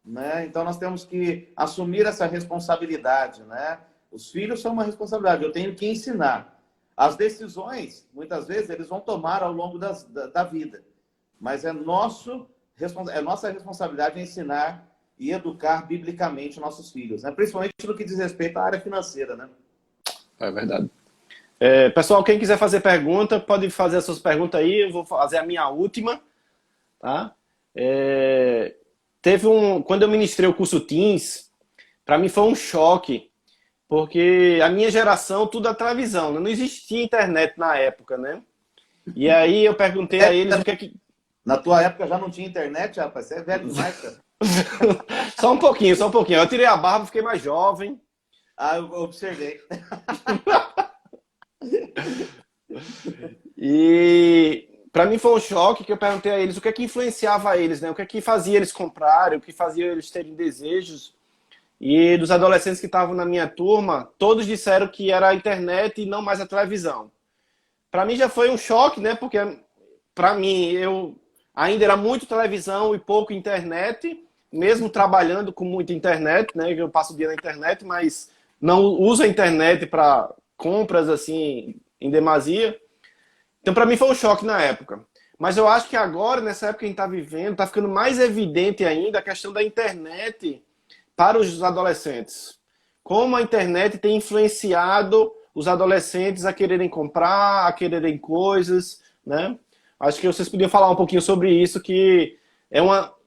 Né? Então nós temos que assumir essa responsabilidade. Né? Os filhos são uma responsabilidade. Eu tenho que ensinar. As decisões, muitas vezes, eles vão tomar ao longo da vida. Mas é nossa responsabilidade ensinar e educar biblicamente nossos filhos. Né? Principalmente no que diz respeito à área financeira. Né? É verdade. Pessoal, quem quiser fazer pergunta, pode fazer as suas perguntas aí. Eu vou fazer a minha última. Tá? Quando eu ministrei o curso Teens, para mim foi um choque. Porque a minha geração, tudo é televisão, né? Não existia internet na época, né? E aí eu perguntei a eles o que é que... Na tua época já não tinha internet, rapaz? Você é velho demais, cara. Só um pouquinho. Eu tirei a barba, fiquei mais jovem. Eu observei. E para mim foi um choque que eu perguntei a eles o que é que influenciava eles, né? O que é que fazia eles comprarem, o que fazia eles terem desejos. E dos adolescentes que estavam na minha turma, todos disseram que era a internet e não mais a televisão. Para mim já foi um choque, né? Porque para mim eu ainda era muito televisão e pouco internet, mesmo trabalhando com muita internet, né? Eu passo o dia na internet, mas não uso a internet para compras assim em demasia. Então para mim foi um choque na época. Mas eu acho que agora, nessa época que a gente está vivendo, está ficando mais evidente ainda a questão da internet para os adolescentes. Como a internet tem influenciado os adolescentes a quererem comprar, a quererem coisas, né? Acho que vocês podiam falar um pouquinho sobre isso, que é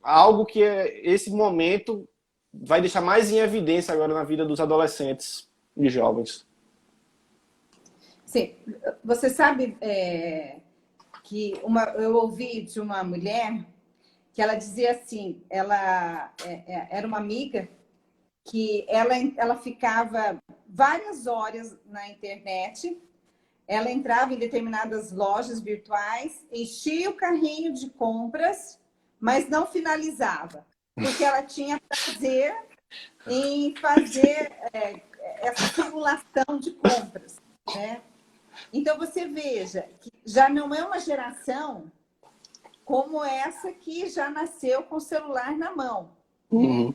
algo que esse momento vai deixar mais em evidência agora na vida dos adolescentes e jovens. Sim. Você sabe que eu ouvi de uma mulher que ela dizia assim, ela era uma amiga que ela ficava várias horas na internet, ela entrava em determinadas lojas virtuais, enchia o carrinho de compras, mas não finalizava, porque ela tinha prazer em fazer essa simulação de compras, né? Então você veja que já não é uma geração como essa que já nasceu com o celular na mão. Uhum.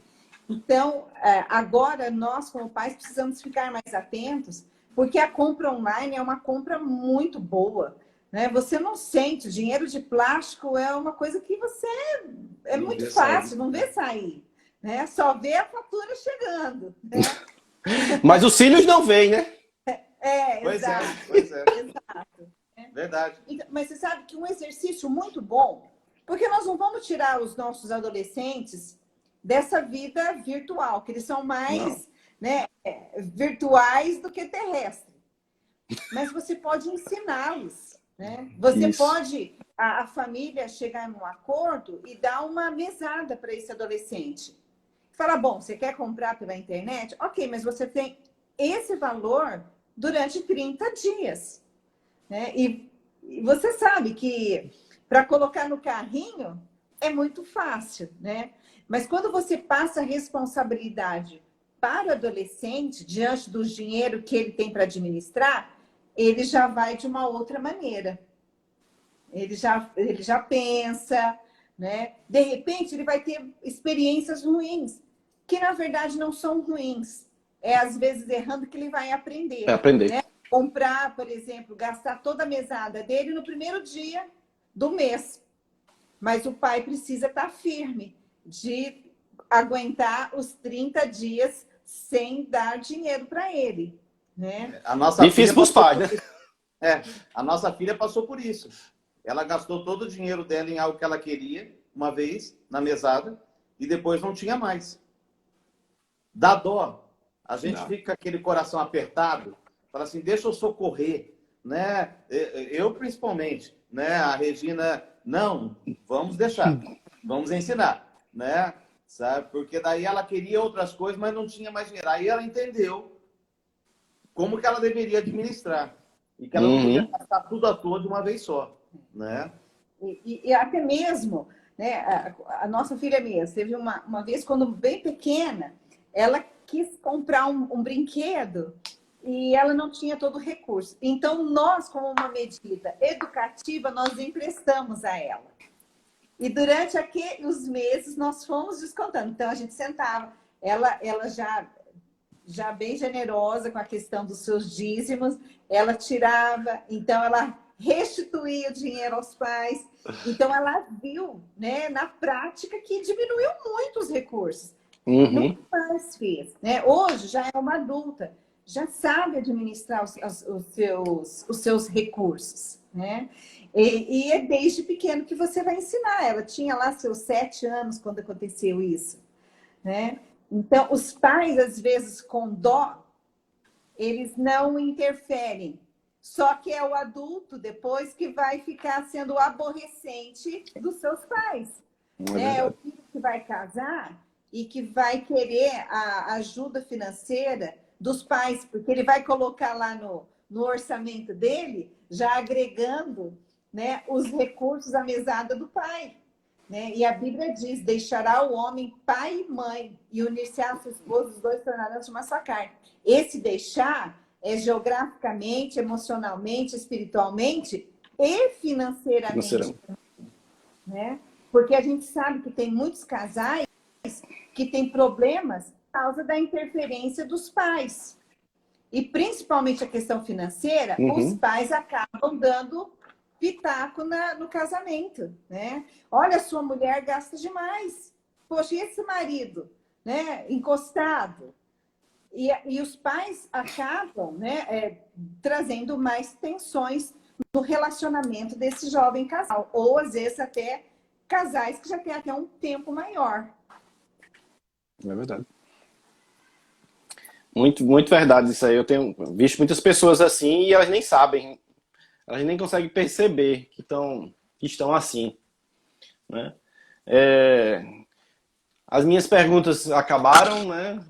Então, agora nós, como pais, precisamos ficar mais atentos, porque a compra online é uma compra muito boa. Né? Você não sente, o dinheiro de plástico é uma coisa que é muito fácil, não vê sair. Né? Só vê a fatura chegando. Né? Mas os filhos não veem, né? Exato. Pois é. Exato. Verdade. Então, mas você sabe que um exercício muito bom, porque nós não vamos tirar os nossos adolescentes dessa vida virtual, que eles são mais virtuais do que terrestres. mas você pode ensiná-los, né? Você Isso. pode, a família chegar num acordo e dar uma mesada para esse adolescente. Fala, bom, você quer comprar pela internet? Ok, mas você tem esse valor durante 30 dias, né? E você sabe que para colocar no carrinho é muito fácil, né? Mas quando você passa a responsabilidade para o adolescente, diante do dinheiro que ele tem para administrar, ele já vai de uma outra maneira. Ele já pensa, né? De repente, ele vai ter experiências ruins, que na verdade não são ruins. É às vezes errando que ele vai aprender. É aprender. Né? Comprar, por exemplo, gastar toda a mesada dele no primeiro dia do mês. Mas o pai precisa estar firme de aguentar os 30 dias sem dar dinheiro para ele. Né? Difícil para os pais, né? A nossa filha passou por isso. Ela gastou todo o dinheiro dela em algo que ela queria, uma vez, na mesada, e depois não tinha mais. Dá dó. A gente fica com aquele coração apertado, fala assim, deixa eu socorrer. Né? Eu, principalmente, né? A Regina, não, vamos deixar, vamos ensinar. Né? Sabe? Porque daí ela queria outras coisas, mas não tinha mais dinheiro. Aí ela entendeu como que ela deveria administrar. E que ela não podia gastar tudo à toa de uma vez só. Né? E até mesmo, né, a nossa filha mesmo, teve uma vez, quando bem pequena, ela quis comprar um brinquedo e ela não tinha todo o recurso. Então, nós, como uma medida educativa, nós emprestamos a ela. E durante os meses, nós fomos descontando. Então, a gente sentava, ela já bem generosa com a questão dos seus dízimos, ela tirava, então ela restituía o dinheiro aos pais. Então ela viu, né, na prática que diminuiu muito os recursos. Nunca mais fez. Né? Hoje já é uma adulta, já sabe administrar os seus recursos. Né? E é desde pequeno que você vai ensinar. Ela tinha lá seus 7 anos quando aconteceu isso. Né? Então, os pais, às vezes, com dó, eles não interferem. Só que é o adulto, depois, que vai ficar sendo aborrecente dos seus pais. É o filho que vai casar e que vai querer a ajuda financeira dos pais, porque ele vai colocar lá no orçamento dele, já agregando, né, os recursos à mesada do pai. Né? E a Bíblia diz, deixará o homem pai e mãe e unir-se-á a sua esposa, os dois tornarão-se uma só carne. Esse deixar é geograficamente, emocionalmente, espiritualmente e financeiramente. Né? Porque a gente sabe que tem muitos casais que têm problemas por causa da interferência dos pais. E principalmente a questão financeira, os pais acabam dando pitaco no casamento, né? Olha, sua mulher gasta demais. Poxa, e esse marido, né? Encostado. E os pais acabam, né, trazendo mais tensões no relacionamento desse jovem casal. Ou, às vezes, até casais que já têm até um tempo maior. É verdade. Muito, muito verdade isso aí. Eu tenho visto muitas pessoas assim e elas nem sabem. Elas nem conseguem perceber que estão assim. Né? As minhas perguntas acabaram, né?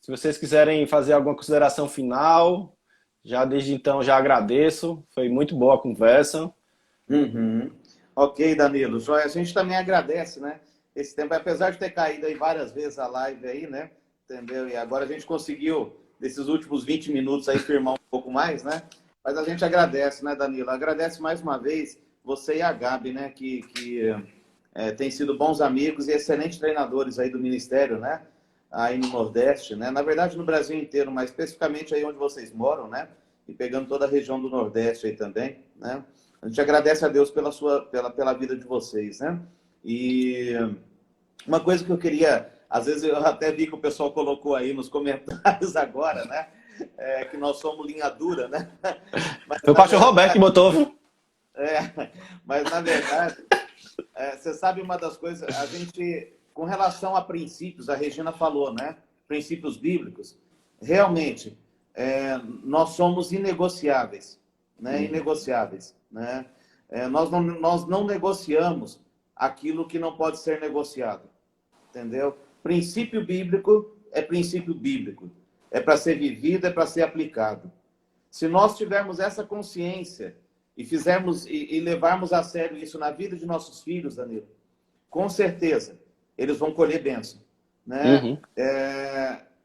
Se vocês quiserem fazer alguma consideração final, já desde então já agradeço. Foi muito boa a conversa. Ok, Danilo. Joia, a gente também agradece, né? Esse tempo, apesar de ter caído aí várias vezes a live aí, né? Entendeu? E agora a gente conseguiu, nesses últimos 20 minutos aí, firmar um pouco mais, né? Mas a gente agradece, né, Danilo? Agradece mais uma vez você e a Gabi, né? Que têm sido bons amigos e excelentes treinadores aí do Ministério, né? Aí no Nordeste, né? Na verdade, no Brasil inteiro, mas especificamente aí onde vocês moram, né? E pegando toda a região do Nordeste aí também, né? A gente agradece a Deus pela vida de vocês, né? E uma coisa que eu queria... Às vezes eu até vi que o pessoal colocou aí nos comentários agora, né? Que nós somos linha dura, né? Mas, foi o pastor Roberto que botou. Mas na verdade, você sabe uma das coisas, a gente, com relação a princípios, a Regina falou, né? Princípios bíblicos, realmente, nós somos inegociáveis, né? Inegociáveis, né? Nós não negociamos aquilo que não pode ser negociado, entendeu? Princípio bíblico é princípio bíblico, é para ser vivido, é para ser aplicado. Se nós tivermos essa consciência e fizermos e levarmos a sério isso na vida de nossos filhos, Danilo, com certeza eles vão colher bênção, né? Uhum.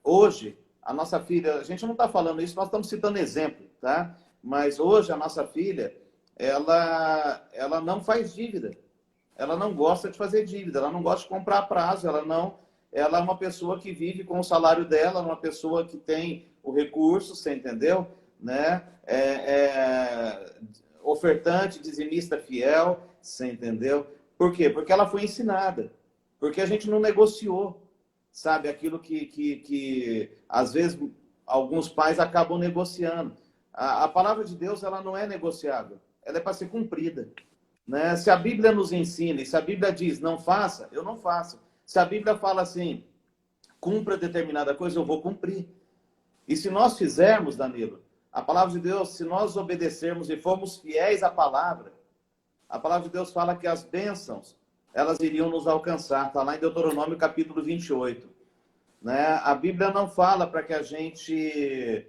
Hoje, a nossa filha, a gente não está falando isso, nós estamos citando exemplo, tá? Mas hoje a nossa filha, ela não faz dívida. Ela não gosta de fazer dívida, ela não gosta de comprar a prazo, ela é uma pessoa que vive com o salário dela, uma pessoa que tem o recurso, você entendeu? Né? Ofertante, dizimista fiel, você entendeu? Por quê? Porque ela foi ensinada. Porque a gente não negociou, sabe? Aquilo que às vezes, alguns pais acabam negociando. A palavra de Deus, ela não é negociável. Ela é para ser cumprida. Né? Se a Bíblia nos ensina, e se a Bíblia diz, não faça, eu não faço. Se a Bíblia fala assim, cumpra determinada coisa, eu vou cumprir. E se nós fizermos, Danilo, a palavra de Deus, se nós obedecermos e formos fiéis à palavra, a palavra de Deus fala que as bênçãos, elas iriam nos alcançar. Está lá em Deuteronômio, capítulo 28. Né? A Bíblia não fala para que a gente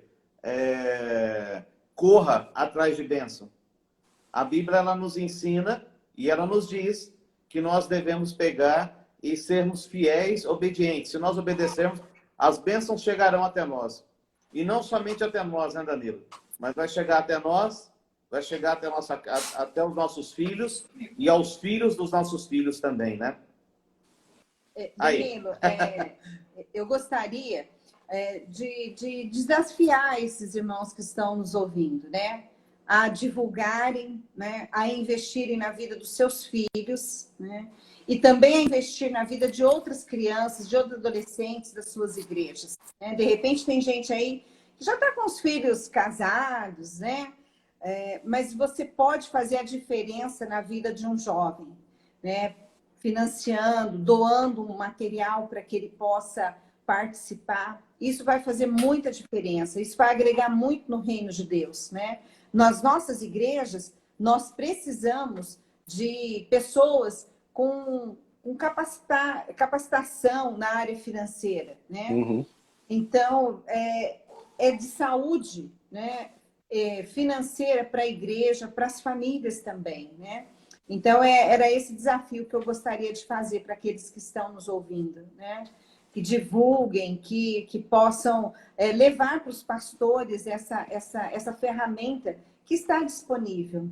corra atrás de bênção. A Bíblia, ela nos ensina e ela nos diz que nós devemos pegar e sermos fiéis, obedientes. Se nós obedecermos, as bênçãos chegarão até nós. E não somente até nós, né, Danilo? Mas vai chegar até nós, vai chegar até os nossos filhos e aos filhos dos nossos filhos também, né? Danilo, eu gostaria de desafiar esses irmãos que estão nos ouvindo, né? A divulgarem, né? A investirem na vida dos seus filhos, né? E também a investir na vida de outras crianças, de outros adolescentes das suas igrejas. Né? De repente tem gente aí que já está com os filhos casados, né? Mas você pode fazer a diferença na vida de um jovem, né? Financiando, doando um material para que ele possa participar. Isso vai fazer muita diferença, isso vai agregar muito no reino de Deus, né? Nas nossas igrejas, nós precisamos de pessoas com capacitação na área financeira, né? Uhum. Então, de saúde, né? Financeira para a igreja, para as famílias também, né? Então, era esse desafio que eu gostaria de fazer para aqueles que estão nos ouvindo, né? Que divulguem, que possam levar para os pastores essa ferramenta que está disponível.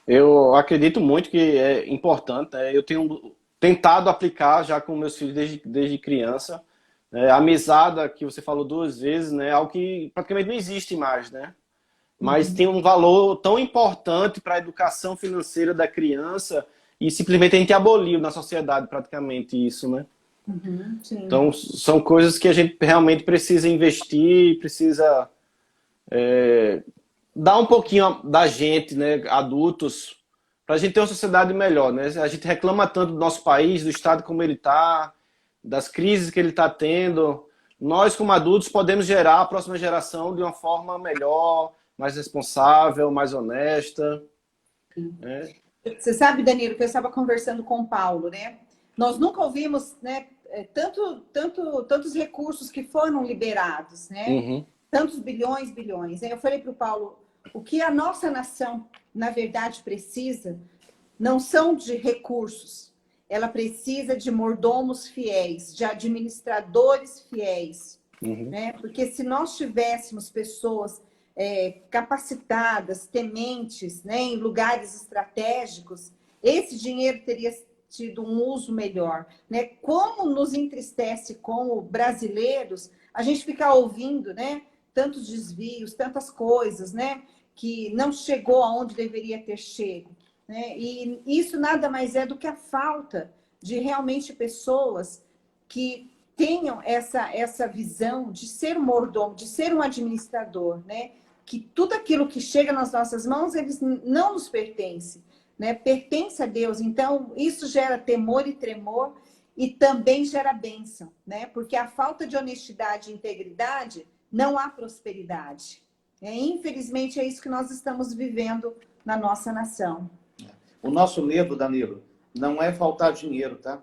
Eu acredito muito que é importante. Eu tenho tentado aplicar já com meus filhos desde criança. A mesada, que você falou 2 vezes, né, é algo que praticamente não existe mais, né? Mas tem um valor tão importante para a educação financeira da criança e simplesmente a gente aboliu na sociedade praticamente isso, né? Sim. Então, são coisas que a gente realmente precisa investir, precisa dar um pouquinho da gente, né, adultos, para a gente ter uma sociedade melhor, né? A gente reclama tanto do nosso país, do estado como ele está, das crises que ele está tendo. Nós, como adultos, podemos gerar a próxima geração de uma forma melhor, mais responsável, mais honesta. Né? Você sabe, Danilo, que eu estava conversando com o Paulo, né? Nós nunca ouvimos, né, tantos recursos que foram liberados, né? Uhum. Tantos bilhões. Eu falei para o Paulo, o que a nossa nação, na verdade, precisa não são de recursos. Ela precisa de mordomos fiéis, de administradores fiéis. Uhum. Né? Porque se nós tivéssemos pessoas capacitadas, tementes, né, em lugares estratégicos, esse dinheiro teria tido um uso melhor. Né? Como nos entristece como brasileiros a gente ficar ouvindo, né, tantos desvios, tantas coisas, né, que não chegou aonde deveria ter chego. Né? E isso nada mais é do que a falta de realmente pessoas que tenham essa visão de ser um mordomo, de ser um administrador, né? Que tudo aquilo que chega nas nossas mãos, eles não nos pertence, né? Pertence a Deus. Então, isso gera temor e tremor e também gera bênção, né? Porque a falta de honestidade e integridade não há prosperidade. Infelizmente, é isso que nós estamos vivendo na nossa nação. O nosso medo, Danilo, não é faltar dinheiro, tá?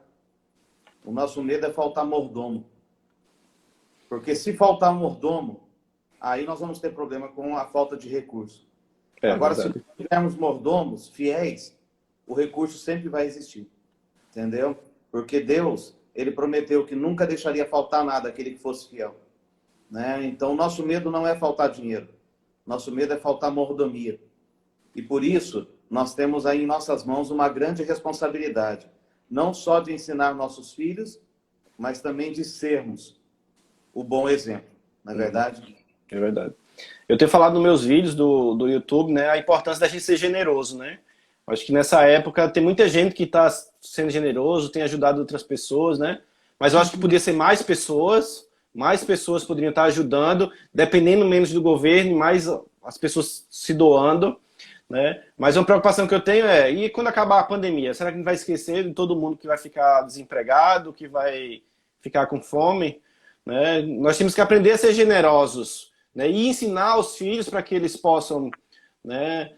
O nosso medo é faltar mordomo. Porque se faltar mordomo, aí nós vamos ter problema com a falta de recurso. Agora, verdade. Se tivermos mordomos fiéis, o recurso sempre vai existir. Entendeu? Porque Deus, ele prometeu que nunca deixaria faltar nada àquele que fosse fiel. Né? Então, o nosso medo não é faltar dinheiro. Nosso medo é faltar mordomia. E por isso, nós temos aí em nossas mãos uma grande responsabilidade. Não só de ensinar nossos filhos, mas também de sermos o bom exemplo. Não é verdade? É verdade. Eu tenho falado nos meus vídeos do YouTube, né, a importância da gente ser generoso, né? Acho que nessa época tem muita gente que está sendo generoso, tem ajudado outras pessoas, né? Mas eu acho que podia ser mais pessoas poderiam estar ajudando, dependendo menos do governo, mais as pessoas se doando, né? Mas uma preocupação que eu tenho é, e quando acabar a pandemia, será que a gente vai esquecer de todo mundo que vai ficar desempregado, que vai ficar com fome? Né? Nós temos que aprender a ser generosos, né? E ensinar os filhos para que eles possam, né?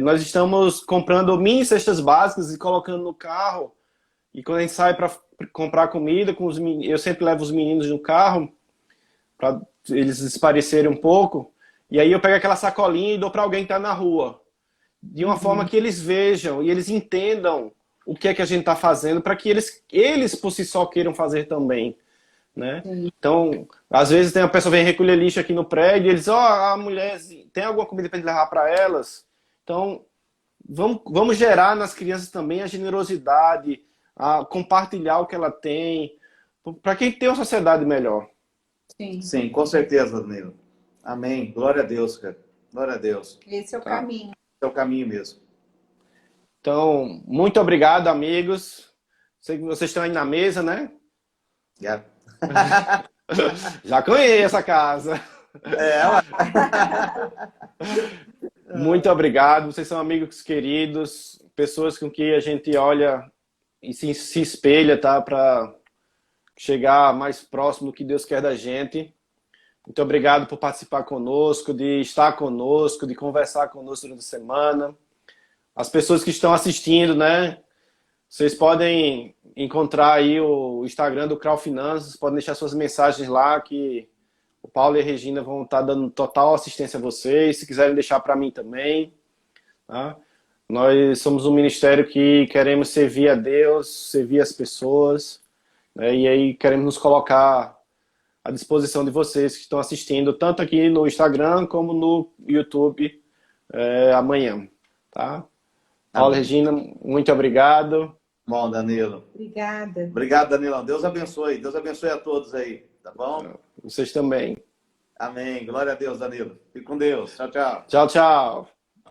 Nós estamos comprando mini cestas básicas e colocando no carro, e quando a gente sai para comprar comida, eu sempre levo os meninos no carro para eles desaparecerem um pouco, e aí eu pego aquela sacolinha e dou para alguém que está na rua, de uma forma que eles vejam e eles entendam o que é que a gente está fazendo, para que eles por si só queiram fazer também. Né? Então, às vezes tem uma pessoa que vem recolher lixo aqui no prédio e eles, a mulher, tem alguma comida para levar para elas? Então, vamos gerar nas crianças também a generosidade, a compartilhar o que ela tem, para quem tem uma sociedade melhor. Sim, com certeza, Danilo. Amém. Glória a Deus, cara. Glória a Deus. Esse é o caminho. Esse é o caminho mesmo. Então, muito obrigado, amigos. Sei que vocês estão aí na mesa, né? Yeah. Já conheço a casa. Muito obrigado. Vocês são amigos queridos, pessoas com que a gente olha e se espelha, tá? Para chegar mais próximo do que Deus quer da gente. Muito obrigado por participar conosco, de estar conosco, de conversar conosco durante a semana. As pessoas que estão assistindo, né? Vocês podem encontrar aí o Instagram do Crau Finanças, podem deixar suas mensagens lá, que o Paulo e a Regina vão estar dando total assistência a vocês. Se quiserem deixar para mim também. Tá? Nós somos um ministério que queremos servir a Deus, servir as pessoas, né? E aí queremos nos colocar à disposição de vocês que estão assistindo, tanto aqui no Instagram como no YouTube amanhã. Tá? Paulo e Regina, muito obrigado. Bom, Danilo. Obrigada. Obrigado, Danilão. Deus abençoe. Deus abençoe a todos aí, tá bom? Vocês também. Amém. Glória a Deus, Danilo. Fique com Deus. Tchau, tchau. Tchau, tchau.